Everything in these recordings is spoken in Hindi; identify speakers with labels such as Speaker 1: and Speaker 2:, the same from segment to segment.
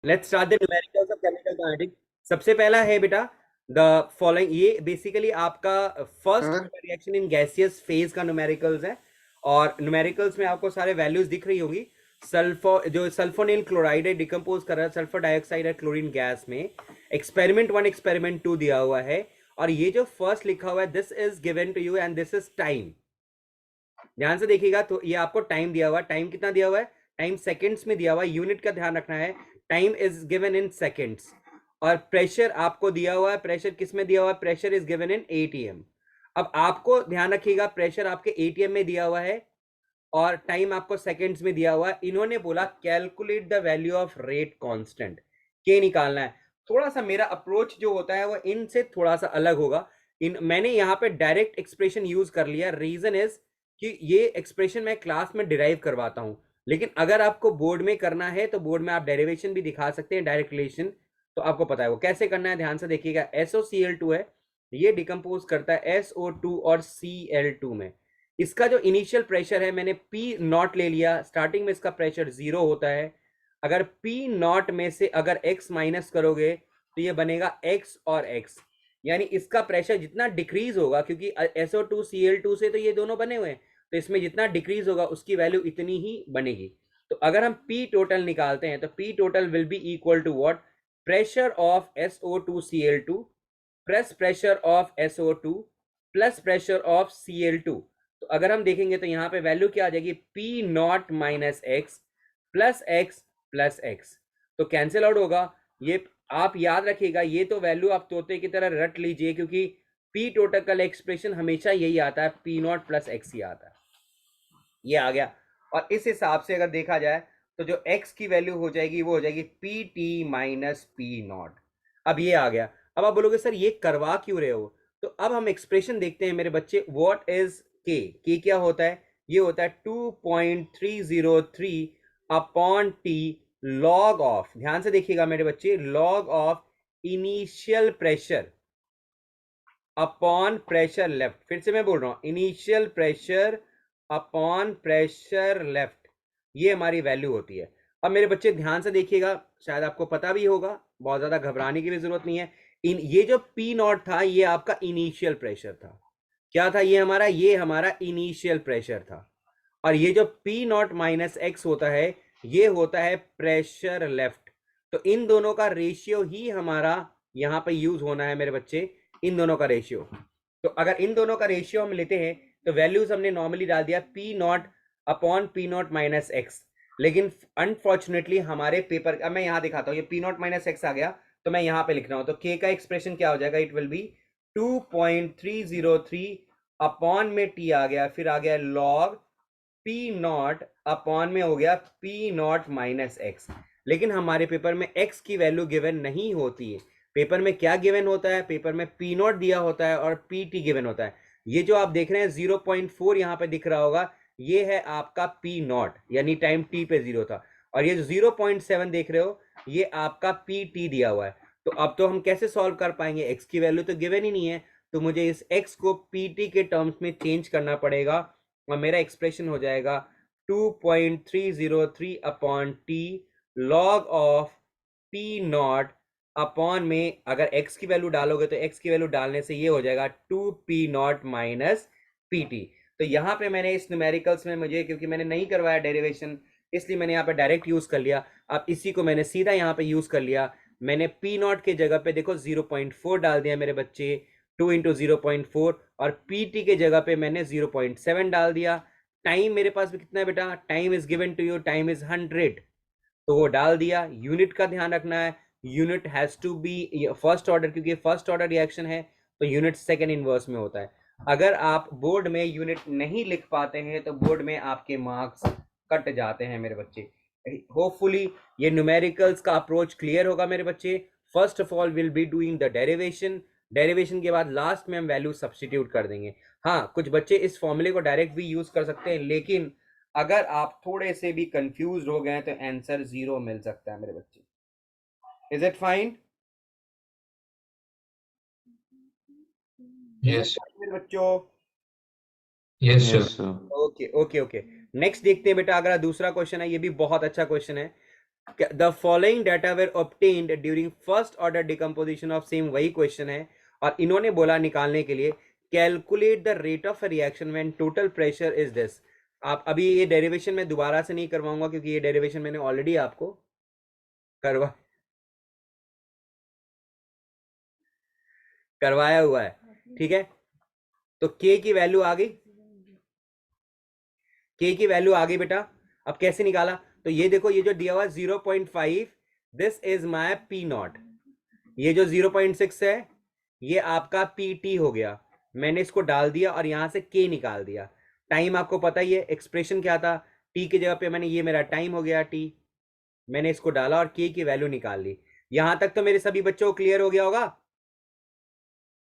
Speaker 1: Let's start the numericals of chemical kinetics. सबसे पहला है बेटा द फॉलोइंग। ये बेसिकली आपका फर्स्ट
Speaker 2: हाँ
Speaker 1: रिएक्शन इन गैसियस फेज का न्यूमेरिकल्स है। और न्यूमेरिकल्स में आपको सारे वैल्यूज दिख रही होगी। सल्फर जो सल्फोनिल क्लोराइड है डिकम्पोज कर रहा है सल्फर डाइऑक्साइड है क्लोरीन गैस में। एक्सपेरिमेंट 1 एक्सपेरिमेंट 2 दिया हुआ है। और ये जो फर्स्ट लिखा हुआ है this is given to you and this is time. ध्यान से देखिएगा तो ये आपको टाइम दिया हुआ है। टाइम कितना दिया हुआ है? टाइम सेकंड्स में दिया हुआ है। यूनिट का ध्यान रखना है। Time is given in seconds. और प्रेशर आपको दिया हुआ है। प्रेशर किस में दिया हुआ है? Pressure is given in ATM. अब आपको ध्यान रखिएगा प्रेशर आपके एटीएम में दिया हुआ है और टाइम आपको सेकंड्स में दिया हुआ है। इन्होंने बोला calculate the value of rate constant के निकालना है। थोड़ा सा मेरा अप्रोच जो होता है वो इनसे थोड़ा सा अलग होगा। मैंने यहाँ पे डायरेक्ट एक्सप्रेशन यूज कर लिया। रीजन इज कि ये एक्सप्रेशन मैं क्लास में डिराइव करवाता हूं। लेकिन अगर आपको बोर्ड में करना है तो बोर्ड में आप डेरिवेशन भी दिखा सकते हैं, डायरेक्ट रिलेशन। तो आपको पता है वो कैसे करना है। ध्यान से देखिएगा SOCl2 है, ये डिकम्पोज करता है SO2 और Cl2 में। इसका जो इनिशियल प्रेशर है मैंने पी नॉट ले लिया। स्टार्टिंग में इसका प्रेशर 0 होता है। अगर पी नॉट में से अगर x माइनस करोगे तो ये बनेगा x और x। यानी इसका प्रेशर जितना डिक्रीज होगा, क्योंकि SO2 Cl2 से तो ये दोनों बने हुए हैं, तो इसमें जितना डिक्रीज होगा उसकी वैल्यू इतनी ही बनेगी। तो अगर हम P टोटल निकालते हैं तो P total will be equal to what? Pressure of SO2 Cl2 plus pressure of SO2 plus pressure of Cl2। तो अगर हम देखेंगे तो यहाँ पे वैल्यू क्या आ जाएगी? P not minus x plus x. तो कैंसिल आउट होगा ये। आप याद रखिएगा ये तो वैल्यू आप तोते की तरह रट लीजिए, क्योंकि P टोटल का एक्सप्रेशन हमेशा यही आता है, P नॉट प्लस एक्स ही आता है। ये आ गया। और इस हिसाब से अगर देखा जाए तो जो x की वैल्यू हो जाएगी वो हो जाएगी PT माइनस पी नॉट। अब ये आ गया। अब आप बोलोगे सर ये करवा क्यों रहे हो? तो अब हम एक्सप्रेशन देखते हैं मेरे बच्चे। व्हाट इज के क्या होता है? ये होता है 2.303 अपॉन टी लॉग ऑफ, ध्यान से देखिएगा मेरे बच्चे, log of initial pressure upon pressure left. फिर से मैं बोल रहा हूं, initial pressure upon pressure left. ये हमारी वैल्यू होती है। अब मेरे बच्चे ध्यान से देखिएगा, शायद आपको पता भी होगा, बहुत ज्यादा घबराने की भी जरूरत नहीं है। ये जो पी नॉट था ये आपका इनिशियल प्रेशर था। क्या था ये हमारा इनिशियल प्रेशर था। और ये जो पी नॉट माइनस एक्स होता है ये होता है प्रेशर लेफ्ट। तो इन दोनों का रेशियो ही हमारा यहां पर यूज होना है मेरे बच्चे, इन दोनों का रेशियो। तो अगर इन दोनों का रेशियो हम लेते हैं तो वैल्यूज हमने नॉर्मली डाल दिया P not upon P not minus x. लेकिन अनफॉर्चुनेटली हमारे पेपर, अब मैं यहां दिखाता हूं, ये पी नॉट माइनस एक्स आ गया तो मैं यहां पे लिख रहा हूं। तो के का एक्सप्रेशन क्या हो जाएगा? इट विल बी 2.303 अपॉन में टी आ गया, फिर आ गया लॉग पी नॉट अपॉन में हो गया पी नॉट माइनस एक्स। लेकिन हमारे पेपर में एक्स की वैल्यू गिवन नहीं होती है। पेपर में क्या गिवन होता है? पेपर में पी नॉट दिया होता है और पी टी गिवन होता है। ये जो आप देख रहे हैं 0.4 यहाँ पे दिख रहा होगा, ये है आपका पी नॉट, यानी टाइम टी पे 0 था। और ये जो 0.7 देख रहे हो ये आपका पी टी दिया हुआ है। तो अब तो हम कैसे सॉल्व कर पाएंगे? एक्स की वैल्यू तो गिवन ही नहीं है, तो मुझे इस एक्स को पी टी के टर्म्स में चेंज करना पड़ेगा। और मेरा एक्सप्रेशन हो जाएगा 2.303 upon T log of P not upon में, अगर x की वैल्यू डालोगे तो x की वैल्यू डालने से ये हो जाएगा 2p not minus P T. तो यहाँ पे मैंने इस न्यूमेरिकल्स में, मुझे क्योंकि मैंने नहीं करवाया डेरिवेशन इसलिए मैंने यहाँ पे डायरेक्ट यूज कर लिया। अब इसी को मैंने सीधा यहाँ पे यूज कर लिया। मैंने पी नॉट के जगह पे देखो 0.4 डाल दिया मेरे बच्चे, 2 इंटू 0.4। और पी टी के जगह पे मैंने 0.7 डाल दिया। टाइम मेरे पास भी कितना है बेटा? Time is given to you, time is 100, तो वो डाल दिया। यूनिट का ध्यान रखना है, unit has to be first order, क्योंकि फर्स्ट ऑर्डर रिएक्शन है तो यूनिट सेकेंड इनवर्स में होता है। अगर आप बोर्ड में यूनिट नहीं लिख पाते हैं तो बोर्ड में आपके मार्क्स कट जाते हैं मेरे बच्चे। होपफुली ये न्यूमेरिकल्स का अप्रोच क्लियर होगा मेरे बच्चे। First of all will be doing the derivation. Derivation के बाद लास्ट में हम वैल्यू सब्सटीट्यूट कर देंगे। हाँ, कुछ बच्चे इस फॉर्मूले को डायरेक्ट भी यूज कर सकते हैं, लेकिन अगर आप थोड़े से भी कंफ्यूज हो गए तो आंसर 0 मिल सकता है मेरे बच्चे। Is it fine? Is it
Speaker 2: yes
Speaker 1: fine मेरे बच्चों?
Speaker 2: Yes
Speaker 3: yes
Speaker 2: sir.
Speaker 3: Sir.
Speaker 1: Okay okay okay. Next देखते हैं बेटा, अगला दूसरा क्वेश्चन है, ये भी बहुत अच्छा क्वेश्चन है। The following data were obtained during first order decomposition of same, वही क्वेश्चन है और इन्होंने बोला निकालने के लिए calculate the rate of reaction when total pressure is this. आप अभी ये डेरिवेशन मैं दोबारा से नहीं करवाऊंगा क्योंकि ये डेरिवेशन मैंने ऑलरेडी आपको करवाया हुआ है, ठीक है। तो के की वैल्यू आ गई, के की वैल्यू आ गई बेटा। अब कैसे निकाला, तो ये देखो ये जो दिया हुआ 0.5, this is my P not. ये जो 0.6 है ये आपका पी टी हो गया, मैंने इसको डाल दिया और यहां से के निकाल दिया। टाइम आपको पता ही है, एक्सप्रेशन क्या था, टी की जगह पे मैंने ये मेरा टाइम हो गया टी, मैंने इसको डाला और के की वैल्यू निकाल ली। यहां तक तो मेरे सभी बच्चों को क्लियर हो गया होगा,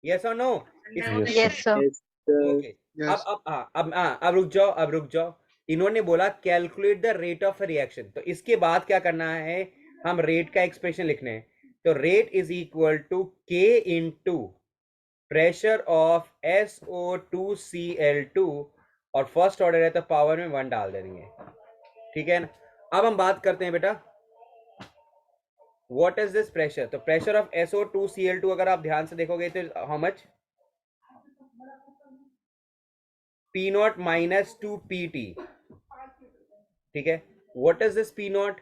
Speaker 1: यस और नो?
Speaker 3: Yes, sir.
Speaker 1: ओके, अब रुक जाओ, अब रुक जाओ। इन्होंने बोला calculate the rate of reaction, तो इसके बाद क्या करना है, हम रेट का एक्सप्रेशन लिखने हैं। तो रेट इज इक्वल टू के इनटू प्रेशर ऑफ SO2Cl2 और फर्स्ट ऑर्डर है तो पावर में 1 डाल देंगे, ठीक है ना। अब हम बात करते हैं बेटा व्हाट इज दिस प्रेशर। तो प्रेशर ऑफ SO2Cl2 अगर आप ध्यान से देखोगे तो how much, P not minus 2PT, ठीक है। What is this P not,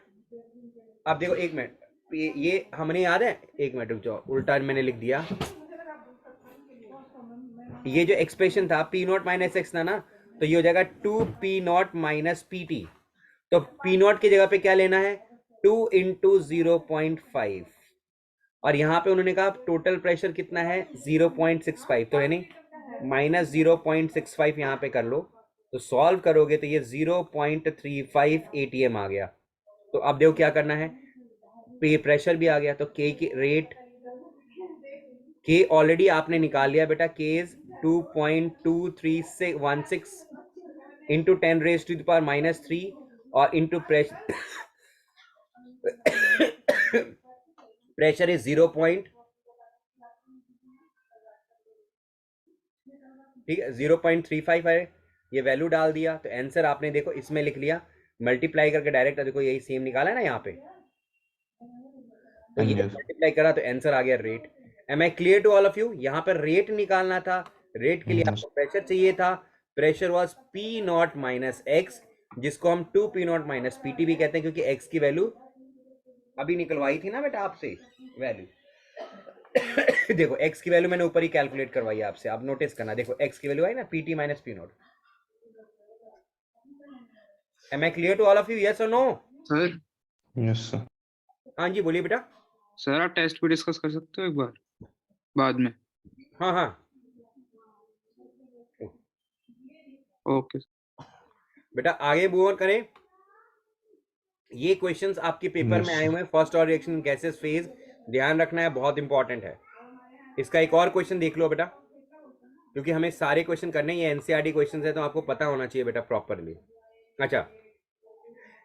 Speaker 1: आप देखो एक मिनट, ये हमने याद है, एक मिनट रुक जाओ, उल्टा मैंने लिख दिया। ये जो एक्सप्रेशन था P नॉट माइनस एक्स था ना, तो ये हो जाएगा 2P नॉट माइनस PT। तो P नॉट की जगह पे क्या लेना है, 2 इंटू 0.5 और यहां पे उन्होंने कहा टोटल प्रेशर कितना है 0.65, तो है नहीं माइनस 0.65 यहां पे कर लो, तो सॉल्व करोगे तो ये 0.35 ATM आ गया। तो अब देखो क्या करना है, पे प्रेशर भी आ गया, तो के की रेट, के ऑलरेडी आपने निकाल लिया बेटा, K is 2.2316 into 10 raise to the power minus 3 और इंटू प्रेशर प्रेशर इज 0. ठीक है 0.35 है, ये वैल्यू डाल दिया तो आंसर आपने देखो इसमें लिख लिया, मल्टीप्लाई करके डायरेक्ट देखो यही सेम निकाला है ना यहाँ पे, तो ये मल्टीप्लाई करा तो आंसर आ गया rate. Am I clear to all of you? यहाँ पर रेट निकालना था, रेट के लिए आपको प्रेशर चाहिए था, pressure was P not minus x, जिसको हम 2P नॉट माइनस PT भी कहते हैं क्योंकि एक्स की वैल्यू अभी निकलवाई थी ना बेटा आपसे वैल्यू देखो एक्स की वैल्यू मैंने ऊपर ही कैलकुलेट करवाई आपसे, आप नोटिस करना, देखो एक्स की वैल्यू आई ना PT minus P naught. Am I clear to all of you, yes और नो?
Speaker 4: Sir
Speaker 5: yes sir.
Speaker 1: हाँ जी बोलिए बेटा।
Speaker 4: सर आप टेस्ट पे डिस्कस कर सकते हो एक बार बाद में?
Speaker 1: हाँ हाँ
Speaker 4: ओके
Speaker 1: बेटा आगे मूव ऑन करें। ये क्वेश्चंस आपके पेपर में आए हुए हैं, first order reaction gases phase, ध्यान रखना है, बहुत इंपॉर्टेंट है। इसका एक और क्वेश्चन देख लो बेटा, क्योंकि हमें सारे क्वेश्चन करने हैं, ये एनसीईआरटी क्वेश्चन है तो आपको पता होना चाहिए बेटा प्रॉपरली। अच्छा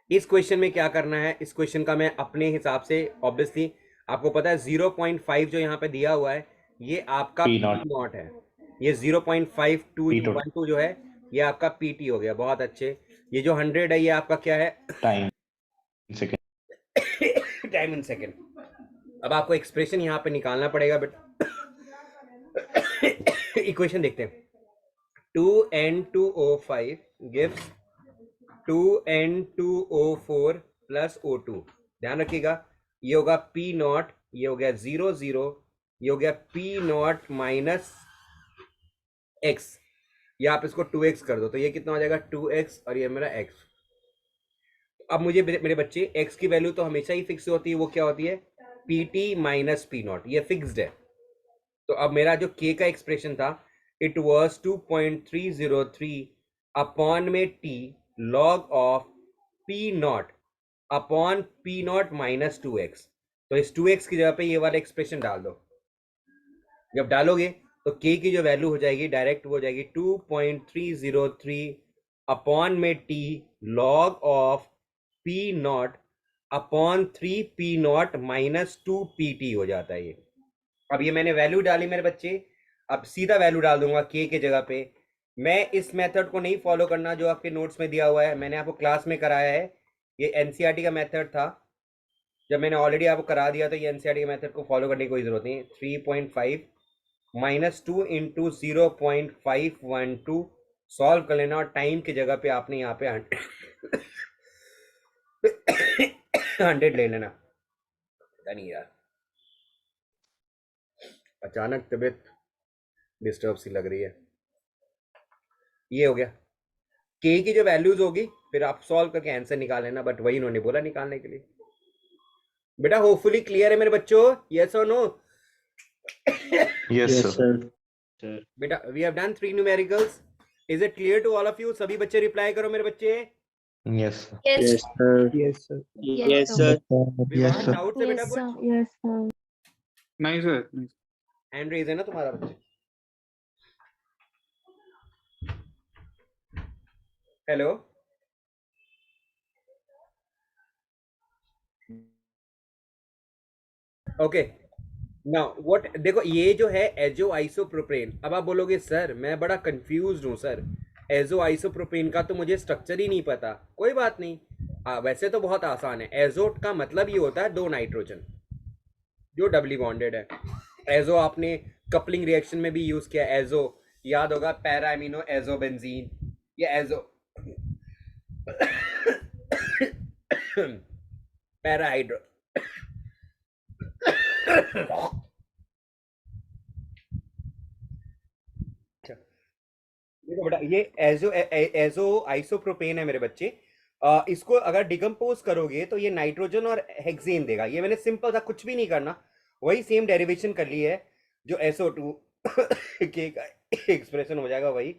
Speaker 1: इस क्वेश्चन में क्या करना है, इस क्वेश्चन का मैं अपने हिसाब से ऑब्वियसली आपको पता है 0.5 जो यहाँ पे दिया हुआ है ये आपका
Speaker 5: P
Speaker 1: P
Speaker 5: नॉट।
Speaker 1: नॉट है, ये 0.52 जो है ये आपका PT हो गया, बहुत अच्छे। ये जो 100 है ये आपका क्या है,
Speaker 5: time second.
Speaker 1: Time in second. अब आपको एक्सप्रेशन यहाँ पे निकालना पड़ेगा बेटा इक्वेशन देखते हैं, 2N2O5 gives 2N2O4 plus O2, ध्यान रखिएगा ये होगा P नॉट, ये हो गया 0 0, ये हो गया P नॉट माइनस एक्स, या आप इसको 2x कर दो तो ये कितना हो जाएगा 2x और ये मेरा x। अब मुझे मेरे बच्चे x की वैल्यू तो हमेशा ही फिक्स होती है, वो क्या होती है PT माइनस P नॉट, ये फिक्स्ड है। तो अब मेरा जो k का एक्सप्रेशन था इट वाज 2.303 अपॉन में t log of P not upon P not minus 2x, तो इस 2x की जगह पे ये वाला एक्सप्रेशन डाल दो। जब डालोगे तो k की जो वैल्यू हो जाएगी डायरेक्ट वो हो जाएगी 2.303 अपॉन में t log of P not upon 3P not minus 2PT हो जाता है ये। अब ये मैंने वैल्यू डाली मेरे बच्चे, अब सीधा वैल्यू डाल दूंगा k के जगह पे। मैं इस मेथड को नहीं फॉलो करना जो आपके नोट्स में दिया हुआ है, मैंने आपको क्लास में कराया है, ये एनसीईआरटी का मेथड था, जब मैंने ऑलरेडी आपको करा दिया तो ये एनसीईआरटी मेथड को फॉलो करने की कोई जरूरत नहीं। 3.5 माइनस 2 इंटू 0.512 सॉल्व कर लेना, और टाइम की जगह पे आपने यहाँ पे 100 ले लेना। पता नहीं यार, अचानक तबीयत डिस्टर्ब सी लग रही है। ये हो गया, के की जो वैल्यूज होगी फिर आप सॉल्व करके आंसर निकाल लेना, बट वही इन्होंने बोला निकालने के लिए। बेटा होपफुली क्लियर है मेरे बच्चों, यस और no?
Speaker 3: Yes,
Speaker 5: Yes,
Speaker 3: sir.
Speaker 5: sir.
Speaker 1: बेटा we have done 3 numericals, is it clear to all of you? सभी बच्चे रिप्लाई करो मेरे बच्चे।
Speaker 3: Yes, sir.
Speaker 5: Yes,
Speaker 6: Yes,
Speaker 5: sir.
Speaker 4: Yes, sir.
Speaker 6: yes, sir.
Speaker 1: Vivaan doubt है बेटा
Speaker 7: Yes,
Speaker 1: कुछ?
Speaker 7: sir. Yes, sir.
Speaker 4: नहीं सर, नहीं।
Speaker 1: हैंड रेज है ना तुम्हारा बच्चे? हेलो, ओके नाउ व्हाट, देखो ये जो है एजो आइसोप्रोपेन। अब आप बोलोगे सर मैं बड़ा कंफ्यूज हूँ सर, एजो आइसोप्रोपेन का तो मुझे स्ट्रक्चर ही नहीं पता। कोई बात नहीं, वैसे तो बहुत आसान है। एजोट का मतलब ये होता है 2 नाइट्रोजन जो डबली बॉन्डेड है। एजो आपने कपलिंग रिएक्शन में भी यूज किया, एजो याद होगा, पैरा एमिनो एजो बेंजीन, ये एजो पैरा हाइड्रो। देखो बेटा ये एजो आइसोप्रोपेन है मेरे बच्चे। इसको अगर डिकम्पोज करोगे तो ये नाइट्रोजन और हेक्सेन देगा। ये मैंने सिंपल सा कुछ भी नहीं करना, वही सेम डेरिवेशन कर ली है जो SO2 के का एक्सप्रेशन हो जाएगा। वही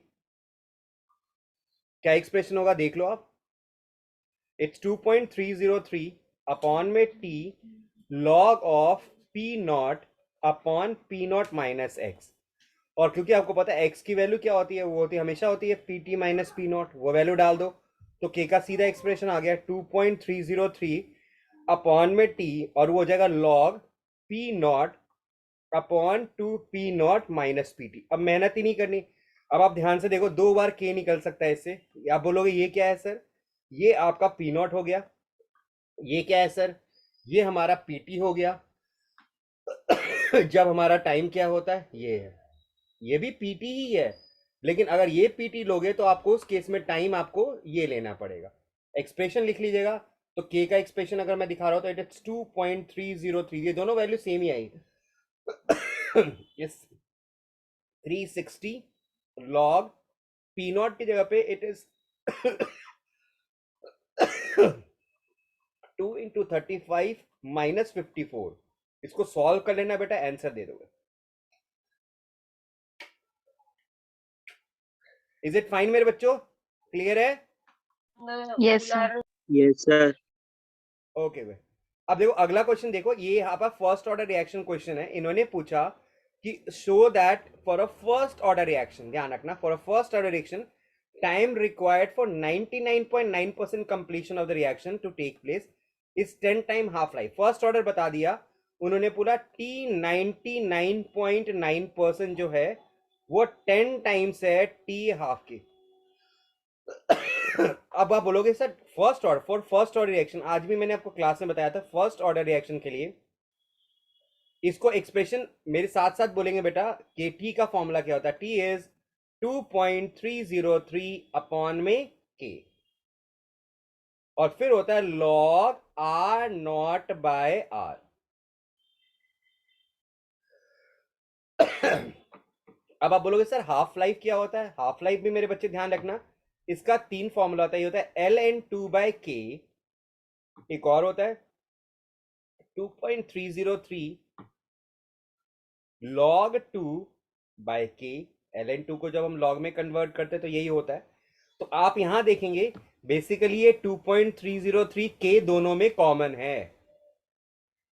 Speaker 1: क्या एक्सप्रेशन होगा देख लो आप, इट्स 2.303 अपॉन में T log of P0 upon P0 minus x. और क्योंकि आपको पता है x की वैल्यू क्या होती है, वो होती है हमेशा होती है PT माइनस P0, वो वैल्यू डाल दो तो k का सीधा एक्सप्रेशन आ गया 2.303 अपॉन में T, और वो हो जाएगा log P0 upon 2P0 minus PT। अब मेहनत ही नहीं करनी। अब आप ध्यान से देखो, 2 बार k निकल सकता है इससे। आप बोलोगे ये क्या है सर? ये आपका P0 हो गया। ये क्या है सर? ये हमारा PT हो गया। जब हमारा टाइम क्या होता है, ये है, ये भी PT ही है, लेकिन अगर ये PT लोगे तो आपको उस केस में टाइम आपको ये लेना पड़ेगा। एक्सप्रेशन लिख लीजिएगा। तो k का एक्सप्रेशन अगर मैं दिखा रहा हूं तो इट इज 2.303, ये दोनों वैल्यू सेम ही आई। यस 360 log P0 की जगह पे इट इज 2 इंटू 35 माइनस 54। इसको सॉल्व कर लेना बेटा, आंसर दे दोगे। इज इट फाइन मेरे बच्चों, क्लियर है?
Speaker 7: Yes, sir.
Speaker 6: Yes, sir.
Speaker 1: Okay भाई, अब देखो अगला क्वेश्चन देखो, ये यहाँ पर फर्स्ट ऑर्डर रिएक्शन क्वेश्चन है। इन्होंने पूछा कि show that for a first order reaction, ध्यान रखना, for a first order reaction time required for 99.9% completion of the reaction to take place is 10 time half life. First order बता दिया उन्होंने, पूरा T 99.9% जो है वो 10 टाइम्स है T हाफ की। अब आप बोलोगे sir first order, for first order reaction, आज भी मैंने आपको क्लास में बताया था फर्स्ट ऑर्डर रिएक्शन के लिए इसको एक्सप्रेशन मेरे साथ साथ बोलेंगे बेटा कि T का फॉर्मूला क्या होता है। T इज 2.303 अपॉन में K, और फिर होता है log R0 बाय R। अब आप बोलोगे सर हाफ लाइफ क्या होता है? हाफ लाइफ भी मेरे बच्चे ध्यान रखना, इसका 3 फॉर्मूला होता है। ये होता है ln2/k, एक और होता है 2.303 log 2/k। ln2 को जब हम log में कन्वर्ट करते हैं तो यही होता है। तो आप यहां देखेंगे बेसिकली ये 2.303 k दोनों में कॉमन है,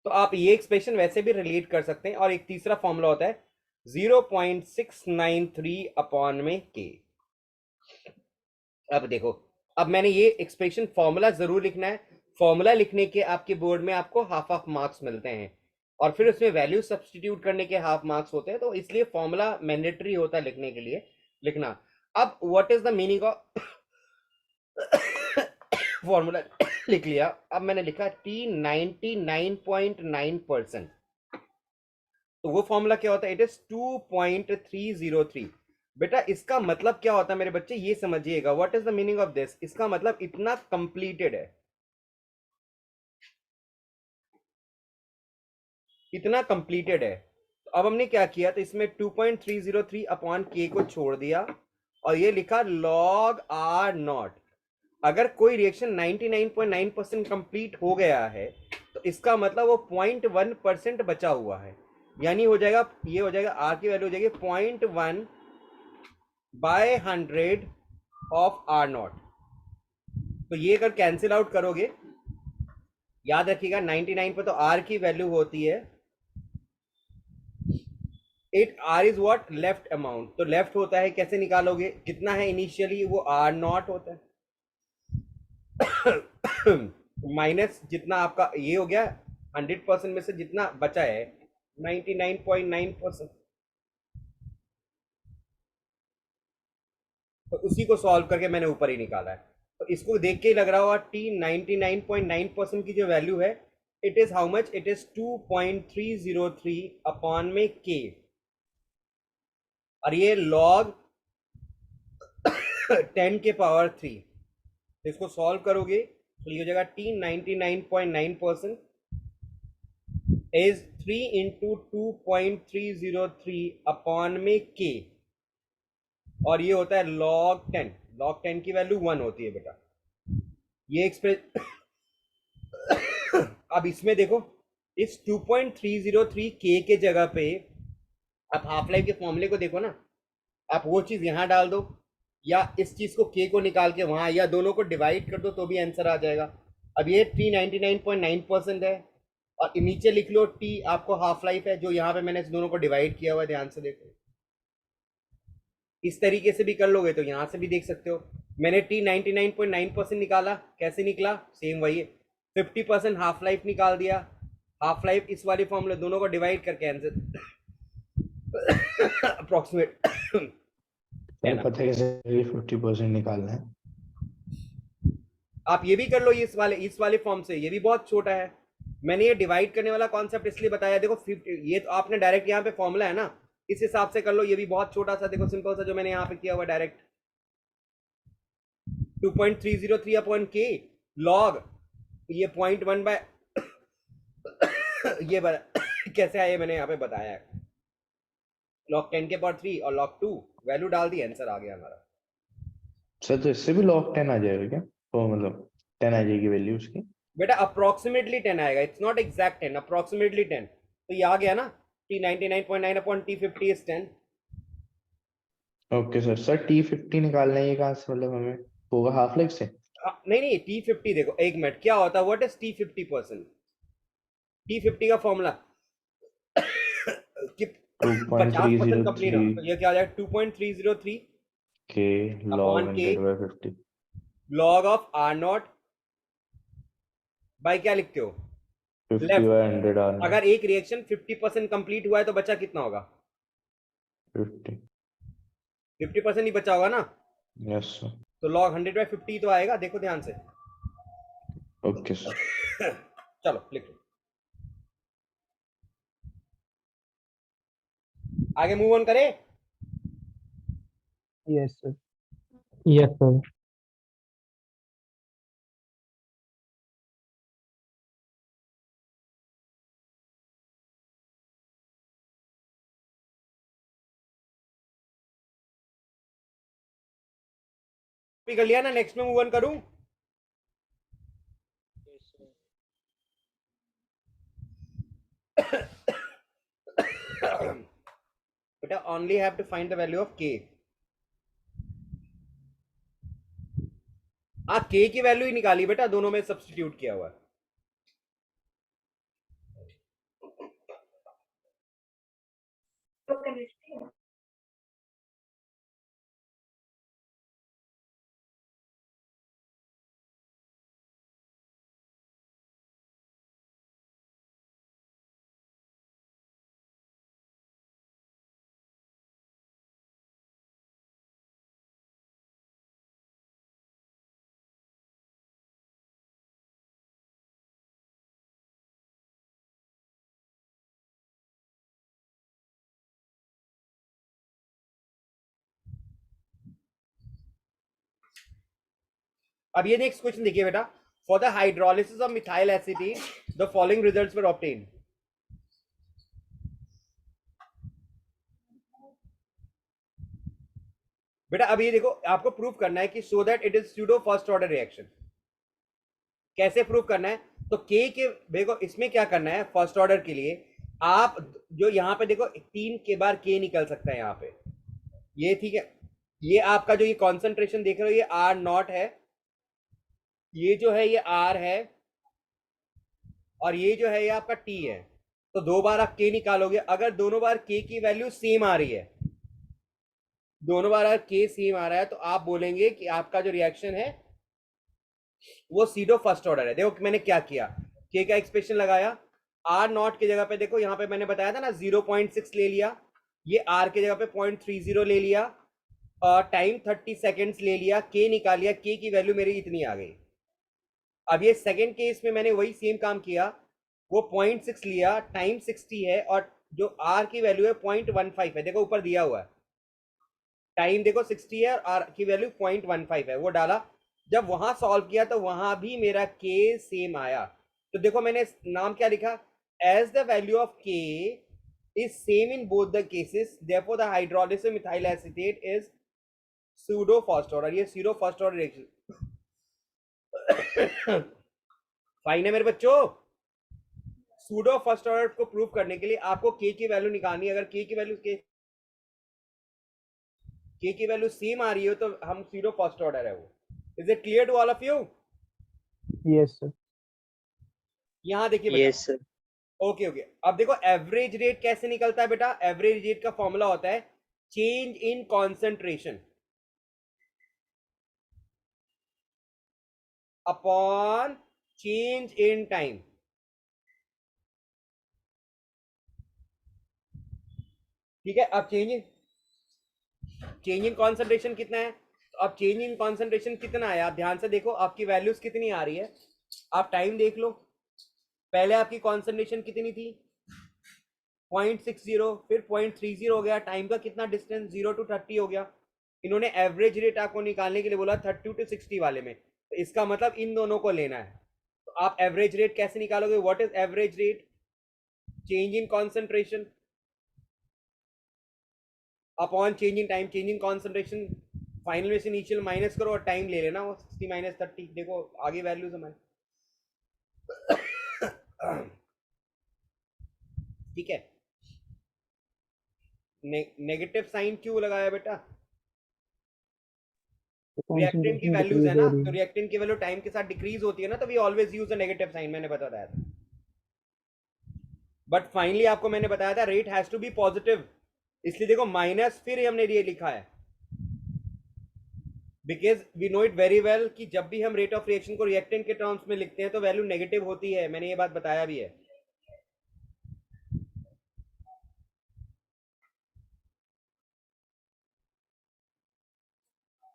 Speaker 1: तो आप ये एक्सप्रेशन वैसे भी रिलेट कर सकते हैं। और एक तीसरा फॉर्मूला होता है 0.693 अपॉन में k। अब देखो, अब मैंने ये एक्सप्रेशन फॉर्मूला जरूर लिखना है, फॉर्मूला लिखने के आपके बोर्ड में आपको हाफ मार्क्स मिलते हैं, और फिर उसमें वैल्यू सब्स्टिट्यूट करने के हाफ मार्क्स होते हैं, तो इसलिए फॉर्मूला मैंडेटरी होता है लिखने के लिए, लिखना। अब what is the meaning of formula लिख लिया। अब मैंने लिखा टी 99.9%, तो वो फॉर्मूला क्या होता है? It is 2.303। बेटा इसका मतलब क्या होता है मेरे बच्चे, ये समझिएगा। What is the meaning of this? इसका मतलब इतना कंप्लीटेड है, इतना कंप्लीटेड है। तो अब हमने क्या किया, तो इसमें 2.303 अपॉन के को छोड़ दिया और ये लिखा लॉग आर नॉट। अगर कोई रिएक्शन 99.9% कंप्लीट हो गया है तो इसका मतलब वो 0.1% बचा हुआ है, यानी हो जाएगा, ये हो जाएगा आर की वैल्यू हो जाएगी 0.1/100 ऑफ आर नॉट। तो ये अगर कैंसिल आउट करोगे, याद रखिएगा 99 पे तो आर की वैल्यू होती है it R is what left amount. तो लेफ्ट होता है, कैसे निकालोगे, कितना है इनिशियली, वो आर नॉट होता है माइनस जितना आपका ये हो गया 100% में से जितना बचा है 99.9%, तो उसी को सॉल्व करके मैंने ऊपर ही निकाला है। तो इसको देख के ही लग रहा होगा टी 99.9% की जो वैल्यू है it is how much, it is 2.303 upon में के, और ये लॉग 10 के पावर 3। तो इसको सॉल्व करोगे तो ये हो जाएगा टी 99.9% इज 3 इंटू 2.303 अपॉन में के, और ये होता है log 10। log 10 की वैल्यू 1 होती है बेटा, ये एक्सप्रेस अब इसमें देखो, इस 2.303 के जगह पे आप हाफ लाइफ के फॉर्मूले को देखो ना, आप वो चीज यहां डाल दो या इस चीज को के को निकाल के वहां, या दोनों को डिवाइड कर दो तो भी आंसर आ जाएगा। अब ये टी 99.9% है और नीचे लिख लो टी आपको हाफ लाइफ है, जो यहाँ पे मैंने इस दोनों को डिवाइड किया हुआ है, ध्यान से देखो। इस तरीके से भी कर लोगे तो यहां से भी देख सकते हो। मैंने टी 99.9% निकाला, कैसे निकला, सेम वही है, 50% हाफ लाइफ निकाल दिया, हाफ लाइफ इस वाली फॉर्मूले दोनों को डिवाइड करके आंसर अप्रोक्सीमेट
Speaker 3: सर पता है कैसे 50% निकालना है?
Speaker 1: आप ये भी कर लो इस वाले फॉर्म से, ये भी बहुत छोटा है। मैंने ये डिवाइड करने वाला कॉन्सेप्ट इसलिए बताया, देखो 50, ये तो आपने डायरेक्ट यहाँ पे फॉर्मूला है ना, इस हिसाब से कर लो, ये भी बहुत छोटा सा, देखो सिंपल सा जो मैंने यहाँ पे किया हुआ डायरेक्ट 2.303 अपॉन के लॉग, ये 0.1 बाय ये कैसे आया मैंने यहाँ पे बताया है, लॉग 10 के पावर 3 और लॉग 2 वैल्यू डाल दी, आंसर आ गया हमारा।
Speaker 3: सर तो इससे भी log 10 आ जाएगा क्या? तो मतलब 10 आ जाएगी वैल्यू उसकी?
Speaker 1: बेटा अप्रोक्सीमेटली 10 आएगा, इट्स नॉट एग्जैक्ट 10, अप्रोक्सीमेटली 10। तो ये आ गया ना, T 99.9 upon T 50 is 10।
Speaker 3: Okay sir. Sir T50 निकालना है, ये कहाँ से मतलब हमें होगा हाफ लाइफ से?
Speaker 1: नहीं नहीं, टी 50 देखो, एक मिनट, क्या होता है, व्हाट इज टी 50%? टी 50 का फॉर्मूला कि 50% कंप्लीट हो,
Speaker 3: 2.303
Speaker 1: तो ये क्या आ जाएगा 2.303
Speaker 3: के log
Speaker 1: अपॉन के
Speaker 3: 100/50
Speaker 1: log of are naught by क्या लिखते हो,
Speaker 3: 50
Speaker 1: लेफ्ट।
Speaker 3: by 100 R
Speaker 1: अगर
Speaker 3: naught
Speaker 1: एक रिएक्शन 50% कंप्लीट हुआ है तो बचा कितना होगा,
Speaker 3: 50।
Speaker 1: 50% ही बचा होगा ना,
Speaker 3: यस सर।
Speaker 1: तो लॉग 100/50 तो आएगा, देखो ध्यान से।
Speaker 3: Okay sir.
Speaker 1: चलो लिख लो, आगे मूव ऑन करें।
Speaker 5: Yes, sir.
Speaker 2: Yes, sir.
Speaker 1: कर लिया ना, नेक्स्ट में मूव ऑन करूं। बेटा only have to find the value of K. हाँ के की वैल्यू ही निकाली बेटा, दोनों में सब्स्टिट्यूट किया हुआ है। अब ये नेक्स्ट क्वेश्चन देखिए बेटा, for the hydrolysis of methyl acetate the following results were obtained. बेटा अब ये देखो, आपको प्रूव करना है कि so that it is pseudo first order reaction. कैसे प्रूव करना है? तो के देखो इसमें क्या करना है, फर्स्ट ऑर्डर के लिए आप जो यहाँ पे देखो 3 के बार के निकल सकता है यहाँ पे, ये ठीक है। ये आपका जो ये कॉन्सेंट्रेशन देख रहे हो ये आर नॉट है, ये जो है ये आर है, और ये जो है ये आपका टी है। तो 2 बार आप के निकालोगे, अगर दोनों बार के की वैल्यू सेम आ रही है, दोनों बार अगर के सेम आ रहा है, तो आप बोलेंगे कि आपका जो रिएक्शन है वो सीडो फर्स्ट ऑर्डर है। देखो मैंने क्या किया, के का एक्सप्रेशन लगाया, आर नॉट की जगह पे देखो यहाँ पे मैंने बताया था ना 0.6 ले लिया, ये आर की जगह पे 0.30 ले लिया, और टाइम 30 सेकेंड्स ले लिया, के निकाल लिया, के की वैल्यू मेरी इतनी आ गई। अब ये सेकेंड केस में मैंने वही सेम काम किया, वो 0.6 लिया, टाइम 60 है, और जो आर की वैल्यू है 0.15 है, देखो ऊपर दिया हुआ है, टाइम देखो 60 है और आर की वैल्यू 0.15 है, वो डाला। जब वहां सॉल्व किया तो वहां भी मेरा के सेम आया। तो देखो मैंने नाम क्या लिखा, as the value of K is same in both the cases therefore the hydrolysis methyl acetate is pseudo first order. ये pseudo first order reaction fine है मेरे बच्चों। सूडो फर्स्ट ऑर्डर को प्रूव करने के लिए आपको के की वैल्यू निकालनी है। अगर के की वैल्यू सेम आ रही हो तो हम सूडो फर्स्ट ऑर्डर है वो। Is it clear to all of you?
Speaker 5: Yes sir.
Speaker 1: यहां देखिए बेटा,
Speaker 6: यस सर।
Speaker 1: Okay okay. अब देखो एवरेज रेट कैसे निकलता है बेटा, एवरेज रेट का फॉर्मूला होता है change in concentration upon change in time. ठीक है, अब चेंज इन कॉन्सेंट्रेशन कितना है, तो अब चेंज इन कॉन्सेंट्रेशन कितना है आप ध्यान से देखो, आपकी वैल्यूज कितनी आ रही है, आप टाइम देख लो। पहले आपकी कॉन्सेंट्रेशन कितनी थी 0.60, फिर 0.30 हो गया, टाइम का कितना डिस्टेंस 0 to 30 हो गया। इन्होंने एवरेज रेट आपको निकालने के लिए बोला 30 to 60 वाले में, तो इसका मतलब इन दोनों को लेना है। तो आप एवरेज रेट कैसे निकालोगे, what is average rate, change in concentration upon change in time. Change in concentration final में से इनिशियल माइनस करो और टाइम ले लेना, वो 60 माइनस 30, देखो आगे वैल्यूज हमारे। ठीक है, नेगेटिव साइन क्यों लगाया बेटा, रिएक्टेंट की वैल्यूज है ना, तो रिएक्टेंट की वैल्यू टाइम के साथ डिक्रीज होती है ना, तो we always use a negative sign, मैंने बताया था। बट फाइनली आपको मैंने बताया था rate has to be positive, इसलिए देखो माइनस फिर हमने ये लिखा है, because we know it very well कि जब भी हम रेट ऑफ रिएक्शन को रिएक्टेंट के टर्म्स में लिखते हैं तो वैल्यू नेगेटिव होती है, मैंने ये बात बताया भी है।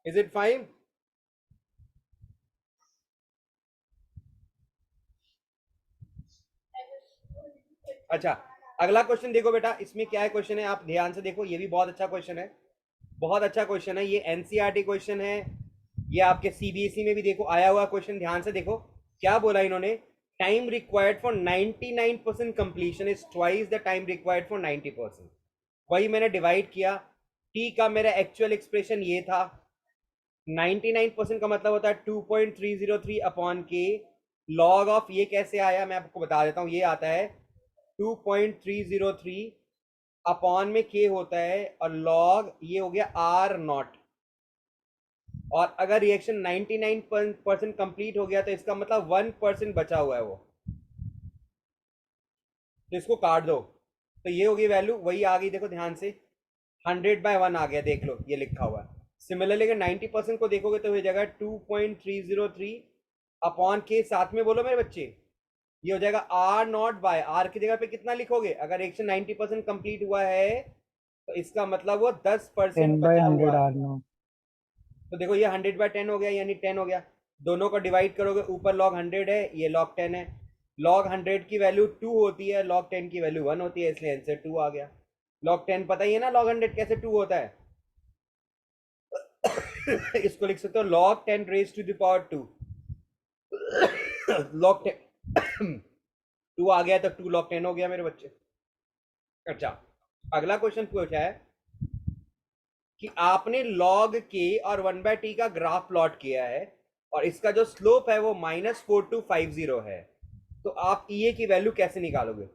Speaker 1: Is it fine? अच्छा, अगला क्वेश्चन देखो बेटा, इसमें क्या है क्वेश्चन है, आप ध्यान से देखो, ये भी बहुत अच्छा क्वेश्चन है, बहुत अच्छा क्वेश्चन है। ये एनसीईआरटी क्वेश्चन है, ये आपके सीबीएसई में भी देखो आया हुआ क्वेश्चन। ध्यान से देखो क्या बोला इन्होंने, time required for 99% completion is twice the time required for 90%। वही मैंने डिवाइड किया, टी का मेरा एक्चुअल एक्सप्रेशन ये था, 99% का मतलब होता है 2.303 अपॉन के, लॉग ऑफ ये कैसे आया मैं आपको बता देता हूँ, ये आता है 2.303 अपॉन में के होता है, और लॉग ये हो गया आर नॉट। और अगर रिएक्शन 99% कंप्लीट हो गया तो इसका मतलब 1% बचा हुआ है वो, तो इसको काट दो, तो ये होगी वैल्यू, वही आ गई देखो ध्यान से, 100/1 आ गया, देख लो ये लिखा हुआ है। सिमिलरली अगर 90% को देखोगे तो हो जाएगा 2.303 अपॉन के, साथ में बोलो मेरे बच्चे, ये हो जाएगा आर नॉट बाय, आर की जगह पे कितना लिखोगे, अगर रिएक्शन 90% कंप्लीट हुआ है तो इसका मतलब वो 10% बचा हुआ है। तो देखो ये 100/10 हो गया, यानी 10 हो गया, दोनों को डिवाइड करोगे, ऊपर लॉग 100 है, ये लॉग 10 है, लॉग 100 की वैल्यू 2 होती है, लॉग 10 की वैल्यू 1 होती है, इसलिए आंसर 2 आ गया। लॉग 10 पता ही है ना, लॉग 100 कैसे 2 होता है। इसको लिख सकते हो log 10 raised to the power 2 log 10 2 आ गया तो 2 log 10 हो गया मेरे बच्चे। अच्छा, अगला क्वेश्चन पूछा है कि आपने log k और 1/t का ग्राफ प्लॉट किया है और इसका जो स्लोप है वो -4250 है, तो आप EA की वैल्यू कैसे निकालोगे?